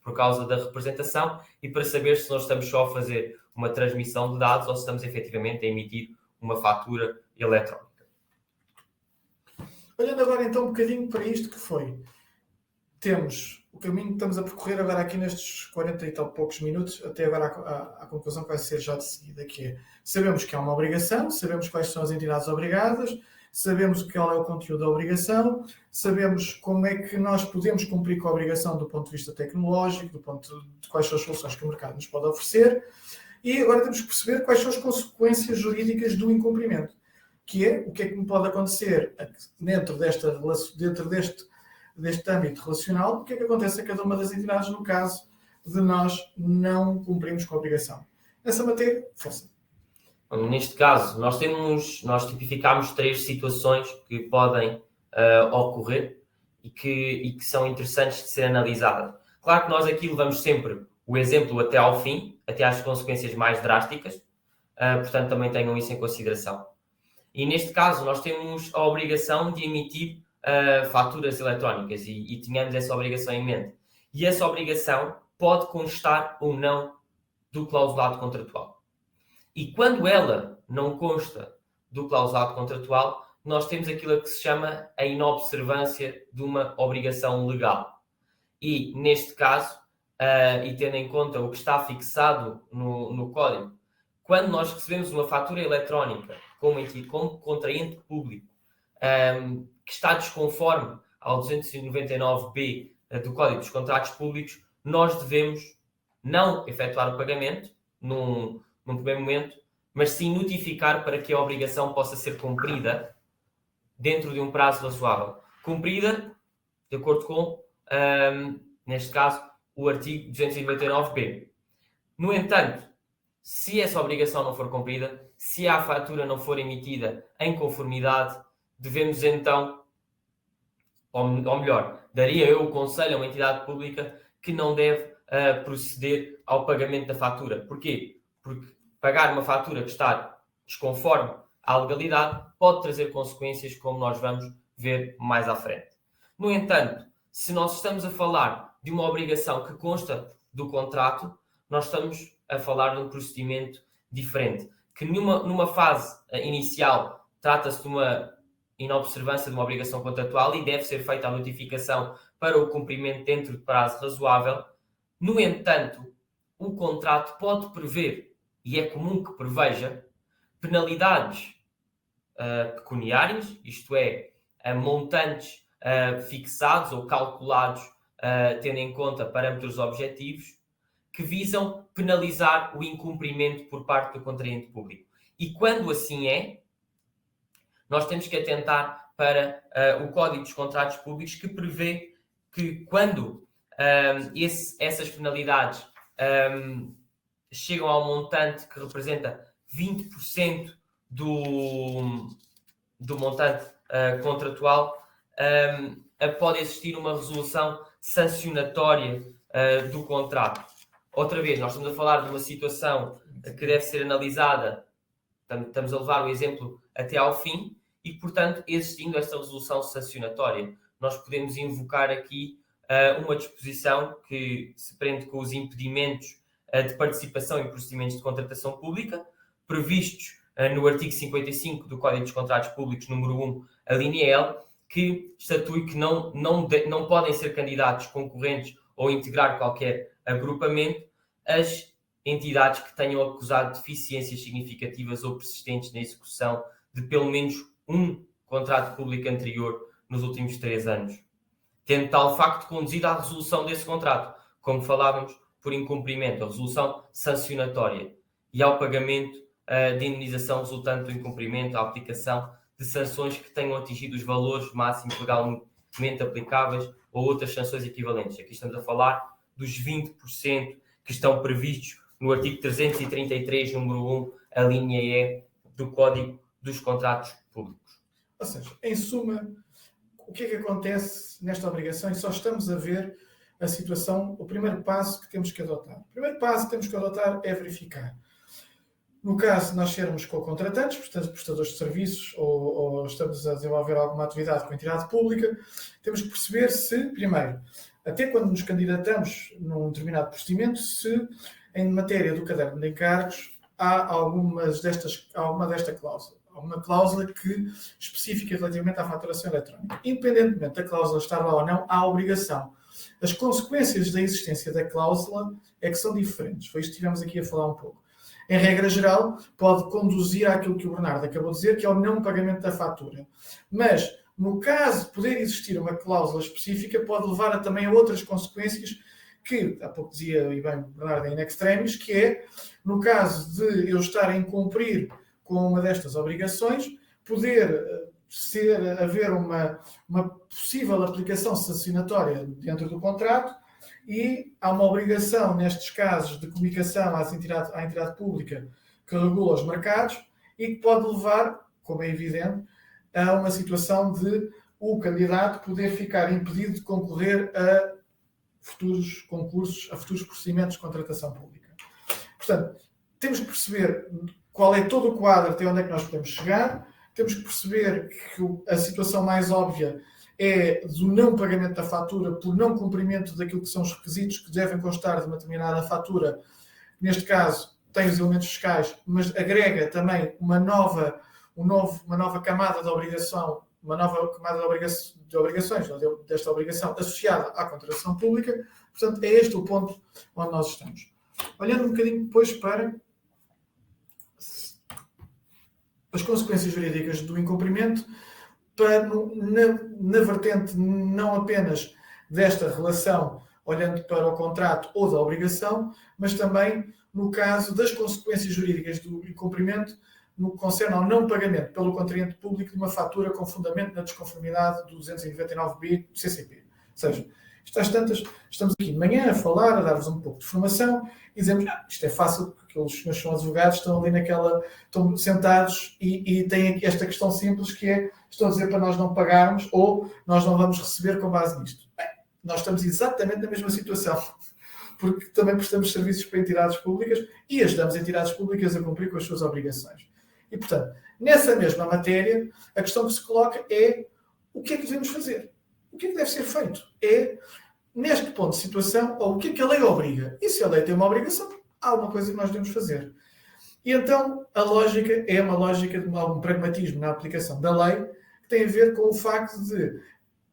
por causa da representação e para saber se nós estamos só a fazer uma transmissão de dados ou se estamos efetivamente a emitir uma fatura eletrónica. Olhando agora então um bocadinho para isto que foi, temos o caminho que estamos a percorrer agora aqui nestes 40 e tal poucos minutos, até agora à conclusão que vai ser já de seguida, que é, sabemos que há uma obrigação, sabemos quais são as entidades obrigadas, sabemos qual é o conteúdo da obrigação, sabemos como é que nós podemos cumprir com a obrigação do ponto de vista tecnológico, do ponto de quais são as soluções que o mercado nos pode oferecer, e agora temos que perceber quais são as consequências jurídicas do incumprimento, que é o que é que me pode acontecer dentro deste âmbito relacional, o que é que acontece a cada uma das entidades no caso de nós não cumprirmos com a obrigação. Nessa matéria, força. Neste caso, nós tipificámos 3 situações que podem ocorrer e que são interessantes de ser analisadas. Claro que nós aqui levamos sempre o exemplo até ao fim, até às consequências mais drásticas, portanto também tenham isso em consideração. E neste caso, nós temos a obrigação de emitir faturas eletrónicas e tenhamos essa obrigação em mente. E essa obrigação pode constar ou não do clausulado contratual. E quando ela não consta do clausulado contratual, nós temos aquilo que se chama a inobservância de uma obrigação legal. E, neste caso, e tendo em conta o que está fixado no Código, quando nós recebemos uma fatura eletrónica como contraente público que está desconforme ao 299b do Código dos Contratos Públicos, nós devemos não efetuar o pagamento num primeiro momento, mas sim notificar para que a obrigação possa ser cumprida dentro de um prazo razoável. Cumprida de acordo com, neste caso, o artigo 299b. No entanto, se essa obrigação não for cumprida, se a fatura não for emitida em conformidade, devemos então, ou melhor, daria eu o conselho a uma entidade pública que não deve proceder ao pagamento da fatura. Porquê? Porque pagar uma fatura que está desconforme à legalidade pode trazer consequências, como nós vamos ver mais à frente. No entanto, se nós estamos a falar de uma obrigação que consta do contrato, nós estamos a falar de um procedimento diferente, que numa fase inicial trata-se de uma inobservância de uma obrigação contratual e deve ser feita a notificação para o cumprimento dentro de prazo razoável. No entanto, o contrato pode prever, e é comum que preveja, penalidades pecuniárias, isto é, montantes fixados ou calculados tendo em conta parâmetros objetivos, que visam penalizar o incumprimento por parte do contraente público. E quando assim é, nós temos que atentar para o Código dos Contratos Públicos, que prevê que quando essas penalidades chegam ao montante que representa 20% do montante contratual, pode existir uma resolução sancionatória do contrato. Outra vez, nós estamos a falar de uma situação que deve ser analisada, estamos a levar o exemplo até ao fim, e, portanto, existindo esta resolução sancionatória, nós podemos invocar aqui uma disposição que se prende com os impedimentos de participação em procedimentos de contratação pública, previstos no artigo 55 do Código dos Contratos Públicos, número 1, a linha L, que estatui que não podem ser candidatos concorrentes ou integrar qualquer agrupamento as entidades que tenham acusado deficiências significativas ou persistentes na execução de pelo menos um contrato público anterior nos últimos 3 anos, tendo tal facto conduzido à resolução desse contrato, como falávamos, por incumprimento, a resolução sancionatória, e ao pagamento de indemnização resultante do incumprimento, a aplicação de sanções que tenham atingido os valores máximos legalmente aplicáveis ou outras sanções equivalentes. Aqui estamos a falar dos 20% que estão previstos no artigo 333, número 1, a linha E do Código dos Contratos Públicos. Ou seja, em suma, o que é que acontece nesta obrigação? E só estamos a ver a situação, o primeiro passo que temos que adotar. O primeiro passo que temos que adotar é verificar. No caso de nós sermos co-contratantes, portanto, prestadores de serviços, ou estamos a desenvolver alguma atividade com a entidade pública, temos que perceber se, primeiro, até quando nos candidatamos num determinado procedimento, se em matéria do caderno de encargos há alguma desta cláusula. Há uma cláusula que especifica relativamente à faturação eletrónica. Independentemente da cláusula estar lá ou não, há obrigação. As consequências da existência da cláusula é que são diferentes. Foi isto que estivemos aqui a falar um pouco. Em regra geral, pode conduzir àquilo que o Bernardo acabou de dizer, que é o não pagamento da fatura. Mas, no caso de poder existir uma cláusula específica, pode levar também a outras consequências que, há pouco dizia, e bem, o Bernardo in extremis, que é, no caso de eu estar a incumprir com uma destas obrigações, poder haver uma possível aplicação sancionatória dentro do contrato, e há uma obrigação, nestes casos, de comunicação à entidade pública que regula os mercados e que pode levar, como é evidente, a uma situação de o candidato poder ficar impedido de concorrer a futuros concursos, a futuros procedimentos de contratação pública. Portanto, temos que perceber qual é todo o quadro, até onde é que nós podemos chegar, temos que perceber que a situação mais óbvia é do não pagamento da fatura por não cumprimento daquilo que são os requisitos que devem constar de uma determinada fatura. Neste caso, tem os elementos fiscais, mas agrega também uma nova camada de obrigação, uma nova camada de obrigações, desta obrigação associada à contratação pública. Portanto, é este o ponto onde nós estamos. Olhando um bocadinho depois para as consequências jurídicas do incumprimento, na vertente não apenas desta relação, olhando para o contrato ou da obrigação, mas também no caso das consequências jurídicas do incumprimento no que concerne ao não pagamento pelo contraente público de uma fatura com fundamento na desconformidade do 299b do CCP. Ou seja, estas tantas, estamos aqui de manhã a falar, a dar-vos um pouco de formação e dizemos, isto é fácil, porque aqueles senhores são advogados, estão ali estão sentados e têm aqui esta questão simples que é, estão a dizer para nós não pagarmos ou nós não vamos receber com base nisto. Bem, nós estamos exatamente na mesma situação, porque também prestamos serviços para entidades públicas e ajudamos entidades públicas a cumprir com as suas obrigações. E, portanto, nessa mesma matéria, a questão que se coloca é o que é que devemos fazer? O que é que deve ser feito? É, neste ponto de situação, ou o que é que a lei obriga? E se a lei tem uma obrigação, há uma coisa que nós devemos fazer. E então a lógica é uma lógica de algum pragmatismo na aplicação da lei, que tem a ver com o facto de,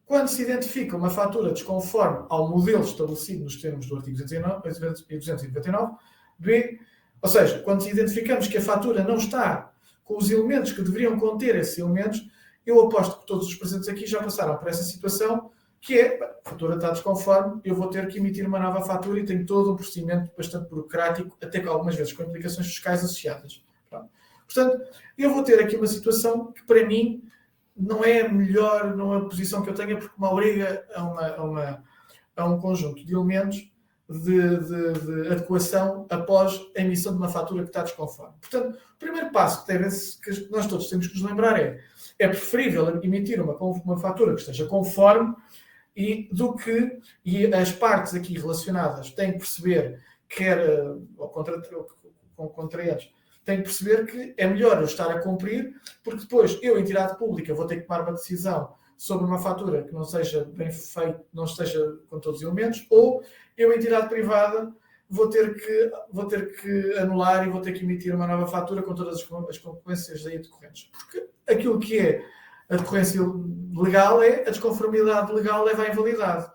quando se identifica uma fatura desconforme ao modelo estabelecido nos termos do artigo 299b, ou seja, quando identificamos que a fatura não está com os elementos que deveriam conter esses elementos, eu aposto que todos os presentes aqui já passaram por essa situação, que é, a fatura está desconforme, eu vou ter que emitir uma nova fatura e tenho todo um procedimento bastante burocrático, até que algumas vezes com implicações fiscais associadas. Pronto. Portanto, eu vou ter aqui uma situação que, para mim, não é a melhor numa posição que eu tenha, porque me obriga a um conjunto de elementos de adequação após a emissão de uma fatura que está desconforme. Portanto, o primeiro passo que nós todos temos que nos lembrar é preferível emitir uma fatura que esteja conforme e as partes aqui relacionadas têm que perceber, com contraentes, têm que perceber que é melhor eu estar a cumprir, porque depois eu, entidade pública, vou ter que tomar uma decisão sobre uma fatura que não seja bem feita, não esteja com todos os elementos, ou eu, entidade privada, vou ter que anular e vou ter que emitir uma nova fatura com todas as consequências daí decorrentes. Porque aquilo que é a decorrência legal é a desconformidade legal leva à invalidade.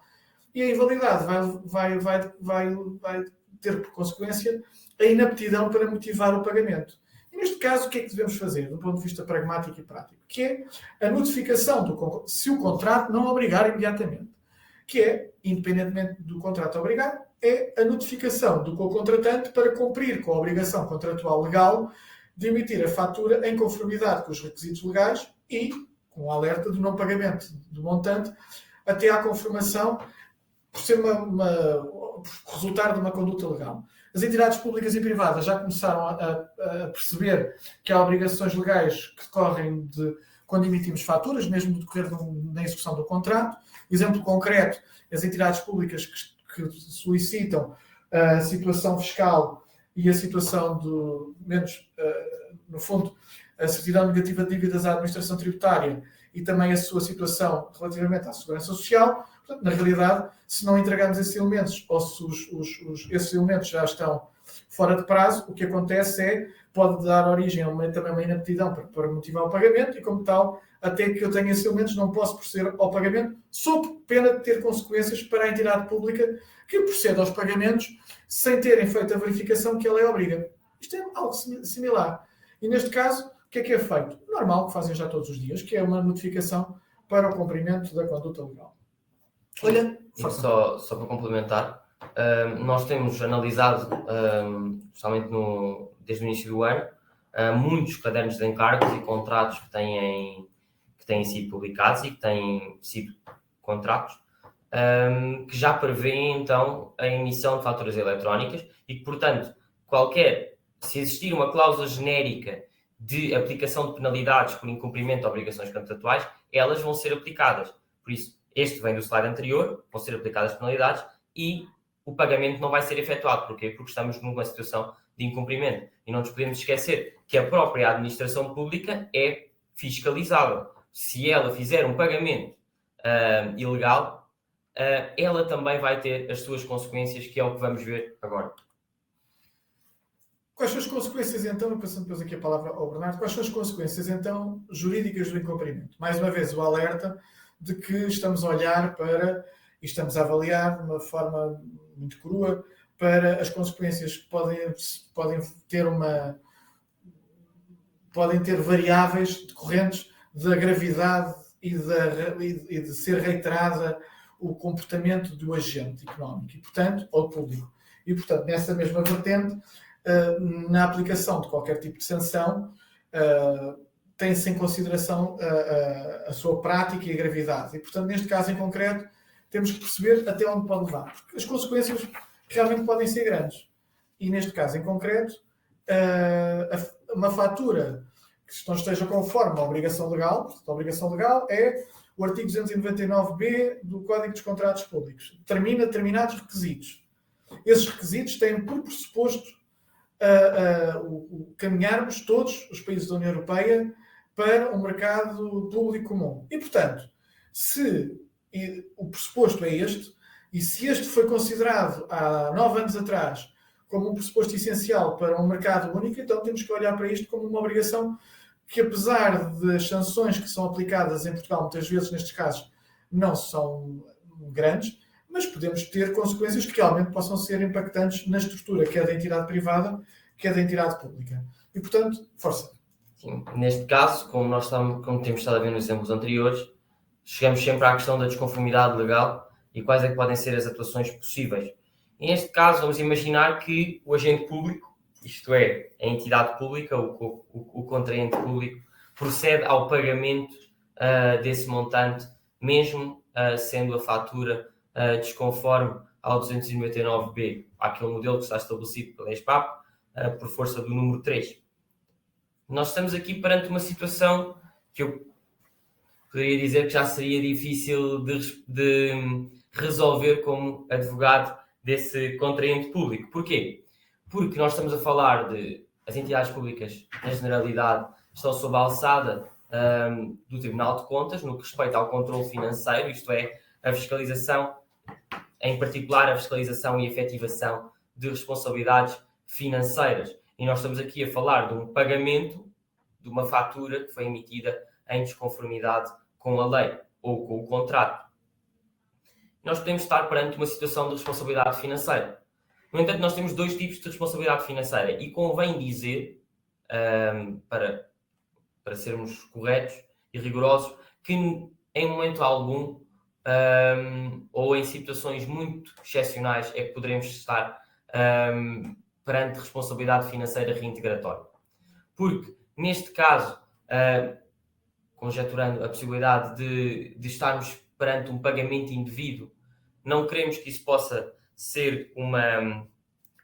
E a invalidade vai ter por consequência a inaptidão para motivar o pagamento. E neste caso, o que é que devemos fazer, do ponto de vista pragmático e prático? Que é a notificação se o contrato não obrigar imediatamente. Que é, independentemente do contrato obrigar, é a notificação do contratante para cumprir com a obrigação contratual legal de emitir a fatura em conformidade com os requisitos legais e com o alerta do não pagamento do montante até à confirmação por ser por resultar de uma conduta legal. As entidades públicas e privadas já começaram a perceber que há obrigações legais que decorrem quando emitimos faturas, mesmo no decorrer da execução do contrato. Exemplo concreto, as entidades públicas que solicitam a situação fiscal e a situação no fundo, a certidão negativa de dívidas à administração tributária e também a sua situação relativamente à segurança social. Portanto, na realidade, se não entregarmos esses elementos ou se esses elementos já estão fora de prazo, o que acontece pode dar origem também a uma inaptidão para motivar o pagamento e, como tal, até que eu tenha esses elementos, não posso proceder ao pagamento, sob pena de ter consequências para a entidade pública que procede aos pagamentos sem terem feito a verificação que a lei obriga. Isto é algo similar. E, neste caso, o que é feito? Normal, que fazem já todos os dias, que é uma notificação para o cumprimento da conduta legal. Olha, só para complementar, nós temos analisado, especialmente desde o início do ano, muitos cadernos de encargos e contratos que têm sido publicados e que têm sido contratos que já prevêem então a emissão de faturas eletrónicas e que, portanto, se existir uma cláusula genérica de aplicação de penalidades por incumprimento de obrigações contratuais, elas vão ser aplicadas. Por isso, este vem do slide anterior, vão ser aplicadas penalidades e o pagamento não vai ser efetuado. Porquê? Porque estamos numa situação de incumprimento. E não nos podemos esquecer que a própria administração pública é fiscalizada. Se ela fizer um pagamento ilegal, ela também vai ter as suas consequências, que é o que vamos ver agora. Quais são as consequências, então, passando depois aqui a palavra ao Bernardo, quais são as consequências, então, jurídicas do incumprimento? Mais uma vez, o alerta de que estamos a olhar e estamos a avaliar de uma forma muito crua para as consequências que podem ter variáveis decorrentes da gravidade e de ser reiterada o comportamento do agente económico e, portanto, ou público. E, portanto, nessa mesma vertente, na aplicação de qualquer tipo de sanção, tem-se em consideração a sua prática e a gravidade. E, portanto, neste caso em concreto, temos que perceber até onde pode levar. Porque as consequências realmente podem ser grandes. E, neste caso em concreto, uma fatura que não esteja conforme a obrigação legal, a obrigação legal é o artigo 299b do Código dos Contratos Públicos. Determina determinados requisitos. Esses requisitos têm por pressuposto caminharmos todos os países da União Europeia para um mercado público comum. E, portanto, se o pressuposto é este, e se este foi considerado há 9 anos atrás como um pressuposto essencial para um mercado único, então temos que olhar para isto como uma obrigação que, apesar das sanções que são aplicadas em Portugal, muitas vezes nestes casos não são grandes, mas podemos ter consequências que realmente possam ser impactantes na estrutura, quer da entidade privada, quer da entidade pública. E, portanto, força. Sim. Neste caso, como temos estado a ver nos exemplos anteriores, chegamos sempre à questão da desconformidade legal e quais é que podem ser as atuações possíveis. E neste caso, vamos imaginar que o agente público, isto é, a entidade pública, o contraente público, procede ao pagamento desse montante, mesmo sendo a fatura desconforme ao 299B, aquele modelo que está estabelecido pela ESPAP, por força do número 3. Nós estamos aqui perante uma situação que eu poderia dizer que já seria difícil de resolver como advogado desse contraente público. Porquê? Porque nós estamos a falar de as entidades públicas, na generalidade, estão sob a alçada do Tribunal de Contas no que respeita ao controle financeiro, isto é, a fiscalização, em particular a fiscalização e efetivação de responsabilidades financeiras. E nós estamos aqui a falar de um pagamento de uma fatura que foi emitida em desconformidade com a lei ou com o contrato. Nós podemos estar perante uma situação de responsabilidade financeira. No entanto, nós temos dois tipos de responsabilidade financeira e convém dizer, para sermos corretos e rigorosos, que em momento algum ou em situações muito excepcionais é que poderemos estar perante responsabilidade financeira reintegratória. Porque, neste caso, conjeturando a possibilidade de estarmos perante um pagamento indevido, não queremos que isso possa ser uma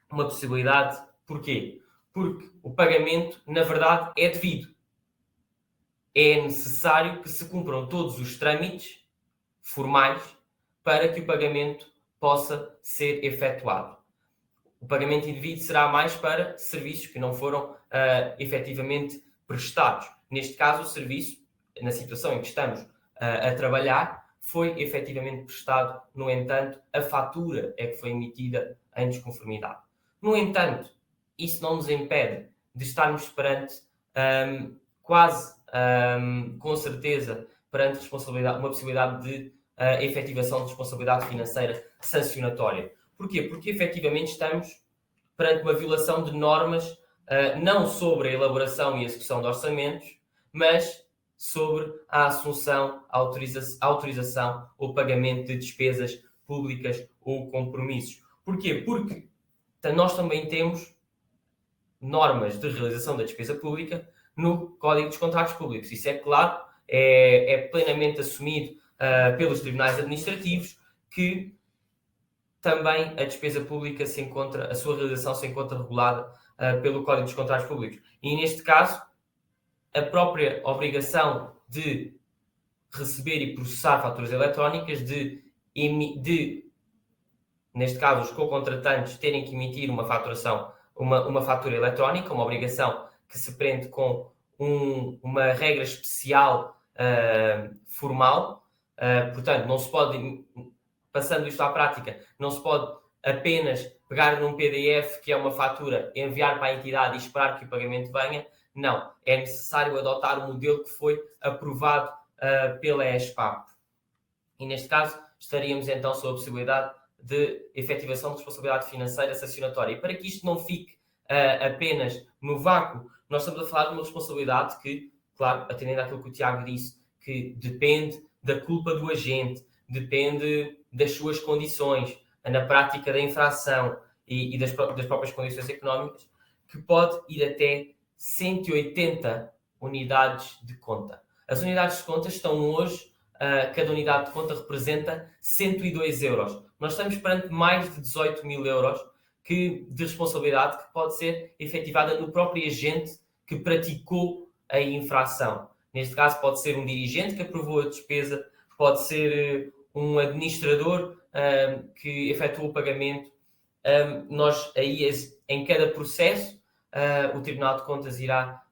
possibilidade. Porquê? Porque o pagamento, na verdade, é devido. É necessário que se cumpram todos os trâmites formais para que o pagamento possa ser efetuado. O pagamento indevido será mais para serviços que não foram efetivamente prestados. Neste caso, o serviço, na situação em que estamos a trabalhar, foi efetivamente prestado. No entanto, a fatura é que foi emitida em desconformidade. No entanto, isso não nos impede de estarmos perante, com certeza, perante responsabilidade, uma possibilidade de efetivação de responsabilidade financeira sancionatória. Porquê? Porque efetivamente estamos perante uma violação de normas, não sobre a elaboração e execução de orçamentos, mas sobre a assunção, a autorização ou pagamento de despesas públicas ou compromissos. Porquê? Porque nós também temos normas de realização da despesa pública no Código dos Contratos Públicos. Isso é claro, é plenamente assumido pelos tribunais administrativos que também a despesa pública a sua realização se encontra regulada pelo Código dos Contratos Públicos. E neste caso, a própria obrigação de receber e processar faturas eletrónicas, neste caso, os co-contratantes terem que emitir uma fatura eletrónica, uma obrigação que se prende com uma regra especial formal. Portanto, não se pode, passando isto à prática, não se pode apenas pegar num PDF, que é uma fatura, enviar para a entidade e esperar que o pagamento venha. Não, é necessário adotar o modelo que foi aprovado pela ESPAP. E neste caso, estaríamos então sob a possibilidade de efetivação de responsabilidade financeira sancionatória. E para que isto não fique apenas no vácuo, nós estamos a falar de uma responsabilidade que, claro, atendendo àquilo que o Tiago disse, que depende da culpa do agente, depende das suas condições, na prática da infração e das próprias condições económicas, que pode ir até 180 unidades de conta. As unidades de conta estão hoje, cada unidade de conta representa 102 euros. Nós estamos perante mais de 18 mil euros de responsabilidade que pode ser efetivada no próprio agente que praticou a infração. Neste caso pode ser um dirigente que aprovou a despesa, pode ser um administrador que efetuou o pagamento. Nós aí, em cada processo, o Tribunal de Contas irá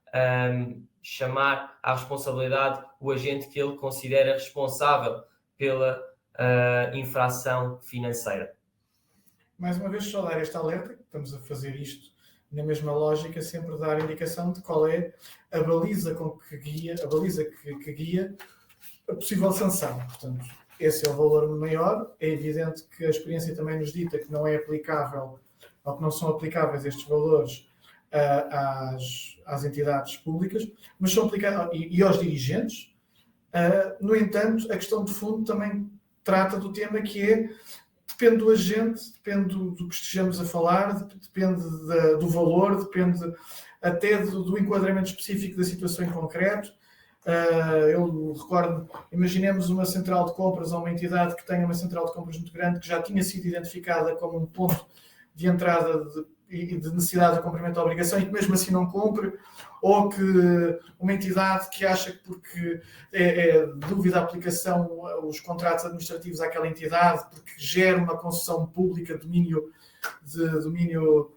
chamar à responsabilidade o agente que ele considera responsável pela infração financeira. mais uma vez, só dar este alerta, que estamos a fazer isto na mesma lógica, sempre dar indicação de qual é a baliza que guia a possível sanção. Portanto, esse é o valor maior. É evidente que a experiência também nos dita que não é aplicável, ou que não são aplicáveis estes valores às entidades públicas, mas são aplicados e aos dirigentes. No entanto, a questão de fundo também trata do tema que é, depende do agente, depende do que estejamos a falar, depende do valor, depende até do enquadramento específico da situação em concreto. Eu recordo, imaginemos uma central de compras ou uma entidade que tenha uma central de compras muito grande, que já tinha sido identificada como um ponto de entrada e de necessidade de cumprimento da obrigação e que mesmo assim não cumpre, ou que uma entidade que acha que porque é dúvida a aplicação os contratos administrativos àquela entidade, porque gera uma concessão pública de domínio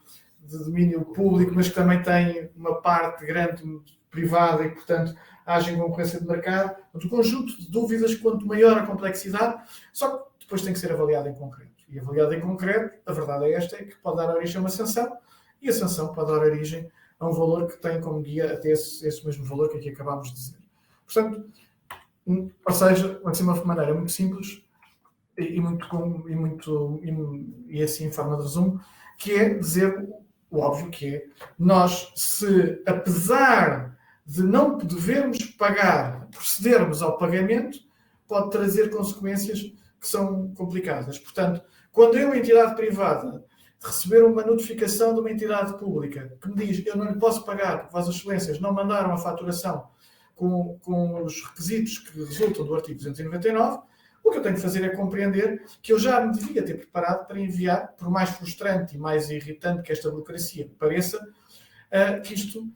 público, mas que também tem uma parte grande privada e, portanto, age em concorrência de mercado. O conjunto de dúvidas, quanto maior a complexidade, só que depois tem que ser avaliado em concreto. E avaliado em concreto, a verdade é esta, é que pode dar origem a uma sanção, e a sanção pode dar origem a um valor que tem como guia até esse mesmo valor que aqui acabámos de dizer. Portanto, ou seja, de uma maneira muito simples e assim em forma de resumo, que é dizer o óbvio, que é nós, se apesar de não devermos pagar, procedermos ao pagamento, pode trazer consequências que são complicadas. Portanto, quando eu, entidade privada, receber uma notificação de uma entidade pública que me diz eu não lhe posso pagar porque Vossas Excelências não mandaram a faturação com os requisitos que resultam do artigo 299, o que eu tenho que fazer é compreender que eu já me devia ter preparado para enviar, por mais frustrante e mais irritante que esta burocracia pareça, que isto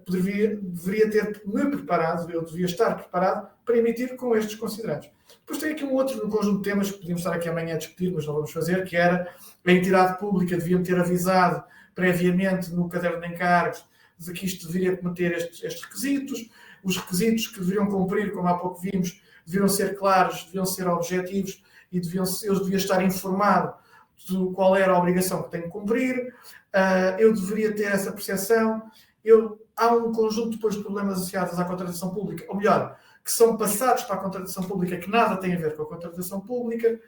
deveria ter me preparado, eu devia estar preparado para emitir com estes considerandos. Depois tem aqui um outro conjunto de temas que podíamos estar aqui amanhã a discutir, mas não vamos fazer, que era a entidade pública devia-me ter avisado previamente no caderno de encargos de que isto deveria cometer estes requisitos, os requisitos que deveriam cumprir, como há pouco vimos, deviam ser claros, deviam ser objetivos e eu devia estar informado de qual era a obrigação que tenho que cumprir, eu deveria ter essa percepção. Há um conjunto depois de problemas associados à contratação pública, ou melhor, que são passados para a contratação pública que nada tem a ver com a contratação pública,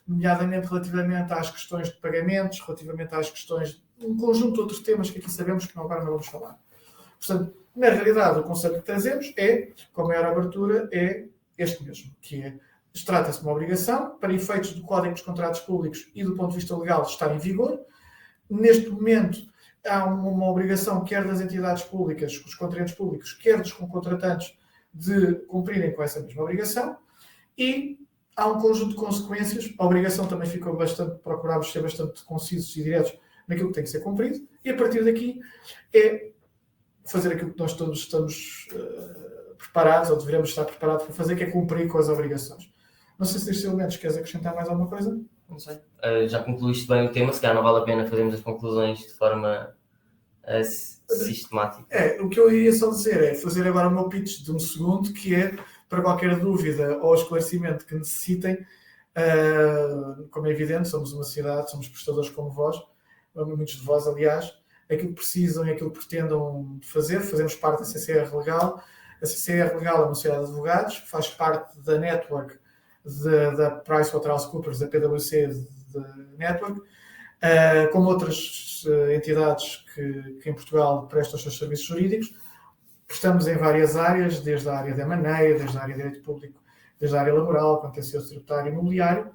nomeadamente relativamente às questões de pagamentos, relativamente às questões de um conjunto de outros temas que aqui sabemos que agora não vamos falar. Portanto, na realidade, o conceito que trazemos é, com a maior abertura, é este mesmo, que é, trata-se de uma obrigação, para efeitos do Código dos Contratos Públicos e do ponto de vista legal está em vigor. Neste momento, há uma obrigação, quer das entidades públicas, os contratantes públicos, quer dos contratantes, de cumprirem com essa mesma obrigação, e há um conjunto de consequências. A obrigação também ficou procuramos ser bastante concisos e diretos naquilo que tem que ser cumprido, e a partir daqui é fazer aquilo que nós todos estamos preparados, ou deveremos estar preparados para fazer, que é cumprir com as obrigações. Não sei se nestes elementos queres acrescentar mais alguma coisa? Não sei. Já concluíste bem o tema, se calhar não vale a pena fazermos as conclusões de forma sistemática. O que eu ia só dizer é fazer agora o meu pitch de um segundo, que é, para qualquer dúvida ou esclarecimento que necessitem, como é evidente, somos uma sociedade, somos prestadores como vós, muitos de vós, aliás, aquilo que precisam e aquilo que pretendam fazer, fazemos parte da CCR Legal. A CCR Legal é uma sociedade de advogados, faz parte da network da PricewaterhouseCoopers, da PwC Network, como outras entidades que em Portugal prestam os seus serviços jurídicos. Estamos em várias áreas, desde a área da M&A, desde a área de direito público, desde a área laboral, contencioso tributário e imobiliário.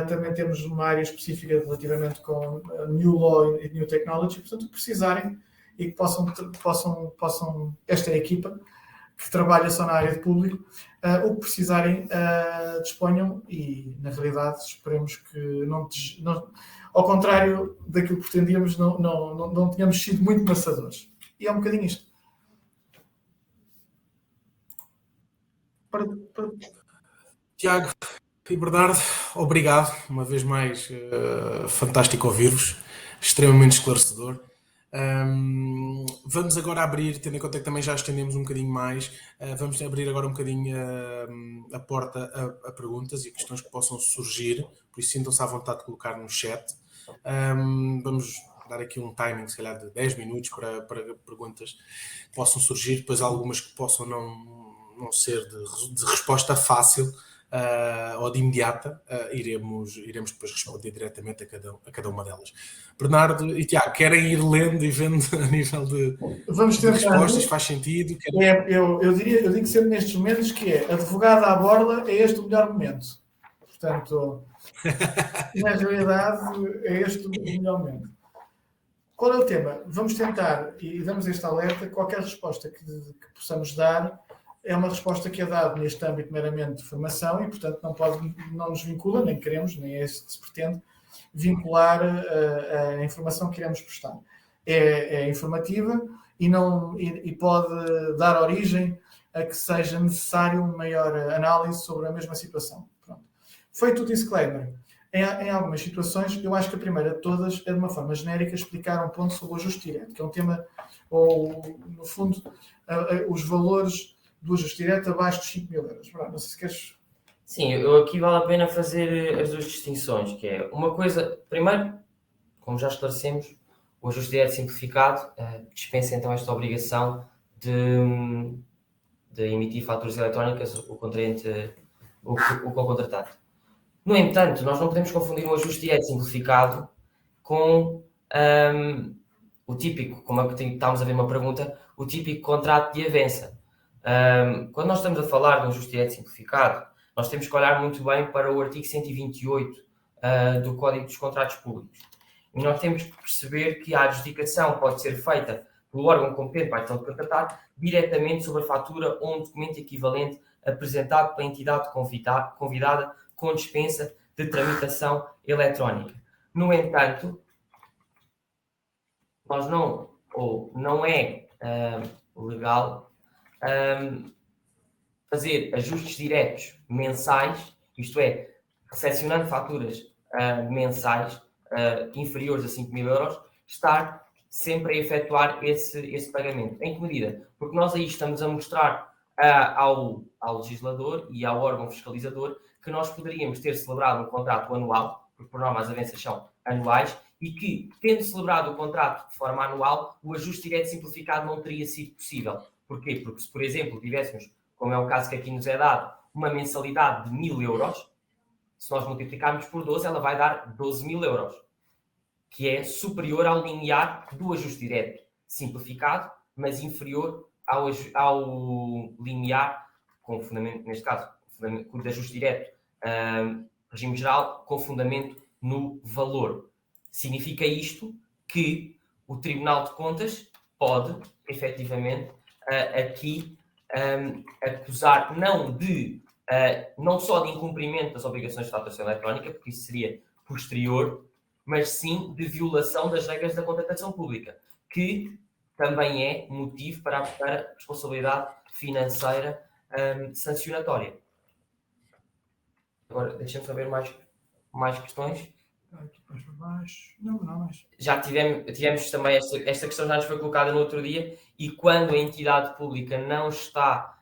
Também temos uma área específica relativamente com New Law e New Technology, portanto, que precisarem e que possam esta é a equipa que trabalha só na área de público, o que precisarem disponham, e na realidade esperemos que não, ao contrário daquilo que pretendíamos, não tenhamos sido muito passadores. E é um bocadinho isto. Tiago e Bernardo, obrigado, uma vez mais, fantástico ouvir-vos, extremamente esclarecedor. Vamos agora abrir, tendo em conta que também já estendemos um bocadinho mais, vamos abrir agora um bocadinho a porta a perguntas e a questões que possam surgir, por isso sintam-se à vontade de colocar no chat. Vamos dar aqui um timing, se calhar, de 10 minutos para perguntas que possam surgir, depois algumas que possam não ser de resposta fácil ou de imediata, iremos depois responder diretamente a cada uma delas. Bernardo e Tiago, querem ir lendo e vendo a nível de respostas? Faz sentido? Eu digo sempre nestes momentos que é advogado à borla, é este o melhor momento. Portanto, na realidade, é este o melhor momento. Qual é o tema? Vamos tentar, e damos este alerta, qualquer resposta que possamos dar é uma resposta que é dada neste âmbito meramente de formação e, portanto, não nos vincula, nem queremos, nem é isso que se pretende, vincular a informação que iremos prestar. É informativa e pode dar origem a que seja necessário uma maior análise sobre a mesma situação. Pronto. Feito o disclaimer, em algumas situações, eu acho que a primeira de todas é, de uma forma genérica, explicar um ponto sobre o ajuste direto, que é um tema, ou, no fundo, os valores do ajuste direto abaixo dos 5 mil euros. Não sei se queres... Sim, eu aqui vale a pena fazer as duas distinções, que é uma coisa, primeiro, como já esclarecemos, o ajuste direto simplificado dispensa então esta obrigação de emitir faturas eletrónicas o contratante. No entanto, nós não podemos confundir um ajuste direto simplificado com o típico, como é que estávamos a ver uma pergunta, o típico contrato de avança. Quando nós estamos a falar de um ajuste direto simplificado, nós temos que olhar muito bem para o artigo 128 do Código dos Contratos Públicos. E nós temos que perceber que a adjudicação pode ser feita pelo órgão competente para a questão de contratar diretamente sobre a fatura ou um documento equivalente apresentado pela entidade convidada com dispensa de tramitação eletrónica. No entanto, não é legal fazer ajustes diretos mensais, isto é, recepcionando faturas mensais inferiores a 5 mil euros, estar sempre a efetuar esse pagamento. Em que medida? Porque nós aí estamos a mostrar ao legislador e ao órgão fiscalizador que nós poderíamos ter celebrado um contrato anual, porque por norma as avanças são anuais, e que, tendo celebrado o contrato de forma anual, o ajuste direto simplificado não teria sido possível. Porquê? Porque se, por exemplo, tivéssemos, como é o caso que aqui nos é dado, uma mensalidade de 1.000 euros, se nós multiplicarmos por 12, ela vai dar 12.000 euros, que é superior ao limiar do ajuste direto simplificado, mas inferior ao limiar, com fundamento, neste caso, de ajuste direto, regime geral, com fundamento no valor. Significa isto que o Tribunal de Contas pode, efetivamente, aqui acusar não só de incumprimento das obrigações de faturação eletrónica, porque isso seria posterior, mas sim de violação das regras da contratação pública, que também é motivo para a responsabilidade financeira sancionatória. Agora, deixem-me saber mais questões. Não mais. Já tivemos também esta questão, já nos foi colocada no outro dia, e quando a entidade pública não está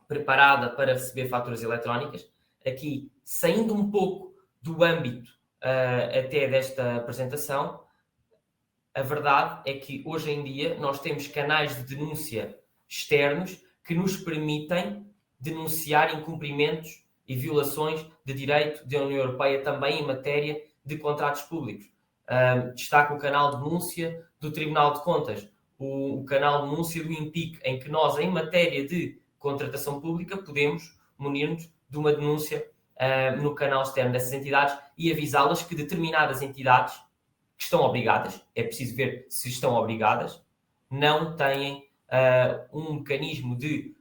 preparada para receber faturas eletrónicas, aqui, saindo um pouco do âmbito até desta apresentação, a verdade é que hoje em dia nós temos canais de denúncia externos que nos permitem denunciar incumprimentos e violações de direito da União Europeia também em matéria de contratos públicos. Destaco o canal de denúncia do Tribunal de Contas, o canal de denúncia do INPIC, em que nós, em matéria de contratação pública, podemos munir-nos de uma denúncia no canal externo dessas entidades e avisá-las que determinadas entidades que estão obrigadas, é preciso ver se estão obrigadas, não têm um mecanismo de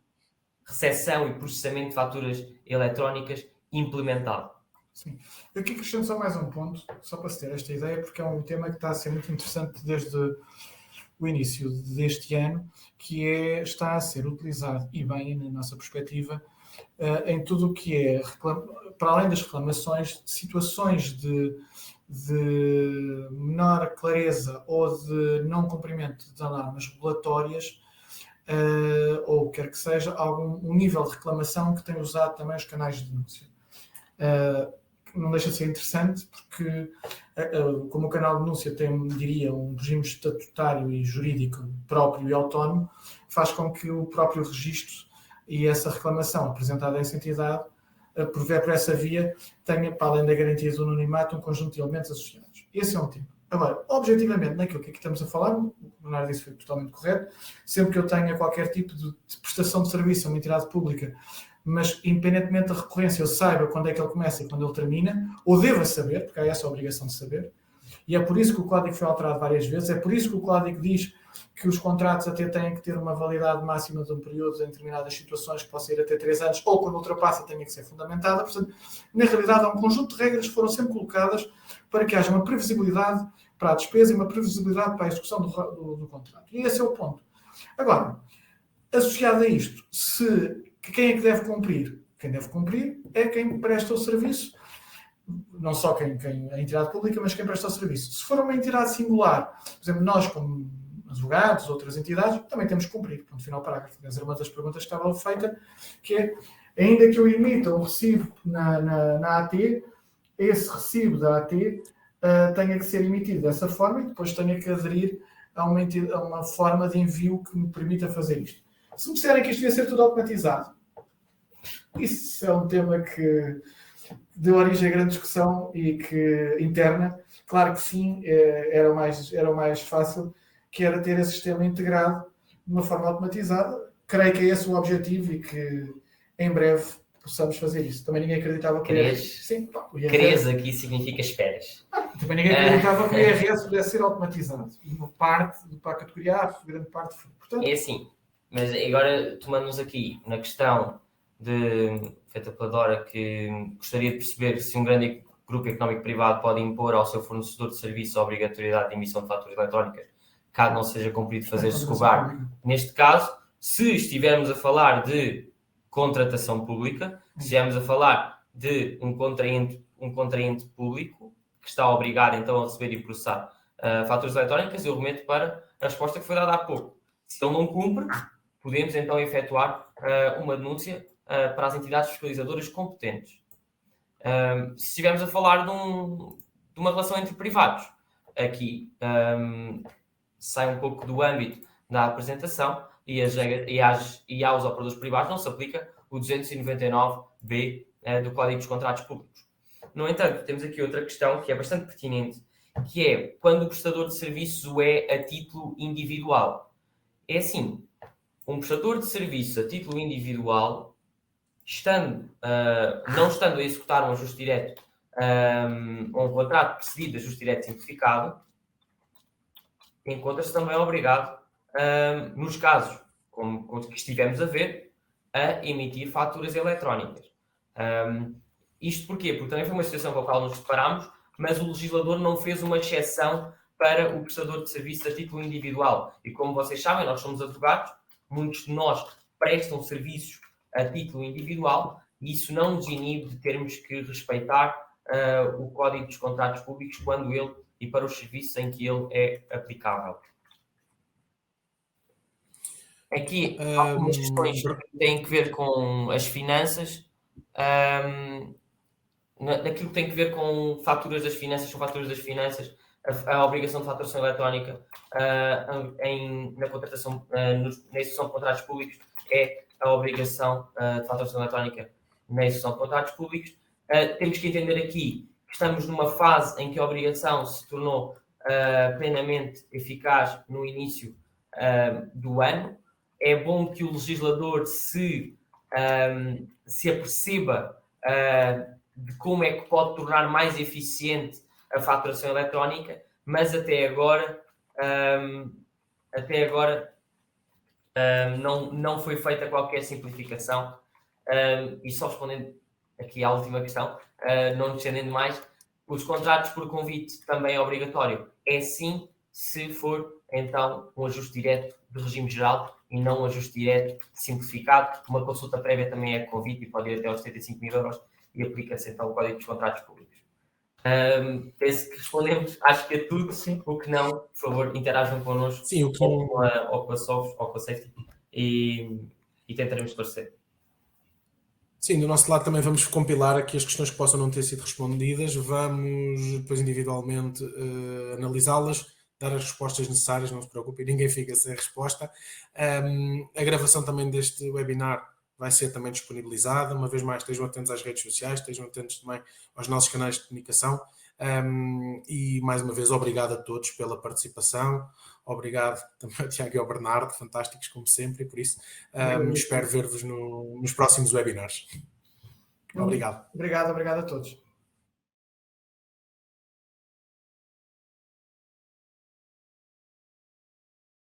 recepção e processamento de faturas eletrónicas implementado. Sim. Eu aqui acrescento só mais um ponto, só para se ter esta ideia, porque é um tema que está a ser muito interessante desde o início deste ano, que está a ser utilizado, e bem, na nossa perspectiva, em tudo o que é, para além das reclamações, situações de menor clareza ou de não cumprimento de normas regulatórias, ou quer que seja, um nível de reclamação que tem usado também os canais de denúncia. não deixa de ser interessante, porque como o canal de denúncia tem, diria, um regime estatutário e jurídico próprio e autónomo, faz com que o próprio registro e essa reclamação apresentada a essa entidade, por essa via, tenha, para além da garantia do anonimato, um conjunto de elementos associados. Esse é um tema. Agora, objetivamente, naquilo que aqui estamos a falar, o Bernardo disse foi totalmente correto, sempre que eu tenha qualquer tipo de prestação de serviço a uma entidade pública, mas independentemente da recorrência, eu saiba quando é que ele começa e quando ele termina, ou deva saber, porque há essa obrigação de saber, e é por isso que o código foi alterado várias vezes, é por isso que o código diz que os contratos até têm que ter uma validade máxima de um período em determinadas situações, que possa ir até 3 anos, ou quando ultrapassa tenha que ser fundamentada. Portanto, na realidade, há um conjunto de regras que foram sempre colocadas para que haja uma previsibilidade para a despesa e uma previsibilidade para a execução do contrato. E esse é o ponto. Agora, associado a isto, quem é que deve cumprir? Quem deve cumprir é quem presta o serviço, não só a entidade pública, mas quem presta o serviço. Se for uma entidade singular, por exemplo, nós como advogados, outras entidades, também temos que cumprir. Ponto final, parágrafo. Essa era uma das perguntas que estava feita, que é, ainda que eu emita um recibo na AT, esse recibo da AT tenha que ser emitido dessa forma e depois tenha que aderir a uma forma de envio que me permita fazer isto. Se me disserem que isto ia ser tudo automatizado, isso é um tema que deu origem a grande discussão e que interna. Claro que sim, era o mais fácil, que era ter esse sistema integrado de uma forma automatizada. Creio que é esse o objetivo e que em breve possamos fazer isso. Também ninguém acreditava que Querias aqui significa esperas. Também ninguém acreditava que o IRS pudesse ser automatizado. Uma parte, para a categoria A, grande parte foi. Portanto, é assim, mas agora tomando-nos aqui na questão feita pela Dora, que gostaria de perceber se um grande grupo económico privado pode impor ao seu fornecedor de serviço a obrigatoriedade de emissão de faturas eletrónicas, caso não seja cumprido fazer-se cobrar. Neste caso, se estivermos a falar de contratação pública, se estivermos a falar de um contraente público que está obrigado então a receber e processar faturas eletrónicas, eu remeto para a resposta que foi dada há pouco. Se ele não cumpre, podemos então efetuar uma denúncia para as entidades fiscalizadoras competentes. Se estivermos a falar de uma relação entre privados, aqui sai um pouco do âmbito da apresentação e aos operadores privados não se aplica o 299B do Código dos Contratos Públicos. No entanto, temos aqui outra questão que é bastante pertinente, que é quando o prestador de serviços o é a título individual. É assim, um prestador de serviço a título individual, não estando a executar um ajuste direto ou um contrato precedido de ajuste direto simplificado, encontra-se também obrigado, nos casos como que estivemos a ver, a emitir faturas eletrónicas. Isto porquê? Porque também foi uma situação com a qual nos deparámos, mas o legislador não fez uma exceção para o prestador de serviços a título individual. E como vocês sabem, nós somos advogados, muitos de nós prestam serviços a título individual e isso não nos inibe de termos que respeitar o Código dos Contratos Públicos quando ele e para os serviços em que ele é aplicável. Aqui, algumas questões que têm que ver com as finanças, naquilo que tem que ver com faturas das finanças, são faturas das finanças, a obrigação de faturação eletrónica na contratação, na execução de contratos públicos é a obrigação de faturação eletrónica na execução de contratos públicos. Temos que entender aqui que estamos numa fase em que a obrigação se tornou plenamente eficaz no início do ano. É bom que o legislador se aperceba de como é que pode tornar mais eficiente a faturação eletrónica, mas até agora não foi feita qualquer simplificação. E só respondendo aqui à última questão, não descendendo mais, os contratos por convite também é obrigatório. É sim, se for então um ajuste direto de regime geral e não um ajuste direto simplificado. Uma consulta prévia também é convite e pode ir até aos 75.000 euros e aplica-se então o Código dos Contratos Públicos. Penso que respondemos, acho que é tudo. Sim. O que não, por favor, interajam connosco, sim, ou com a Sofos ou com a Safety e tentaremos esclarecer. Sim, do nosso lado também vamos compilar aqui as questões que possam não ter sido respondidas, vamos depois individualmente analisá-las, dar as respostas necessárias, não se preocupem, ninguém fica sem resposta. A gravação também deste webinar vai ser também disponibilizada, uma vez mais estejam atentos às redes sociais, estejam atentos também aos nossos canais de comunicação. E mais uma vez obrigado a todos pela participação, obrigado também ao Tiago e ao Bernardo, fantásticos como sempre, e por isso espero ver-vos nos próximos webinars. Obrigado. Obrigado a todos.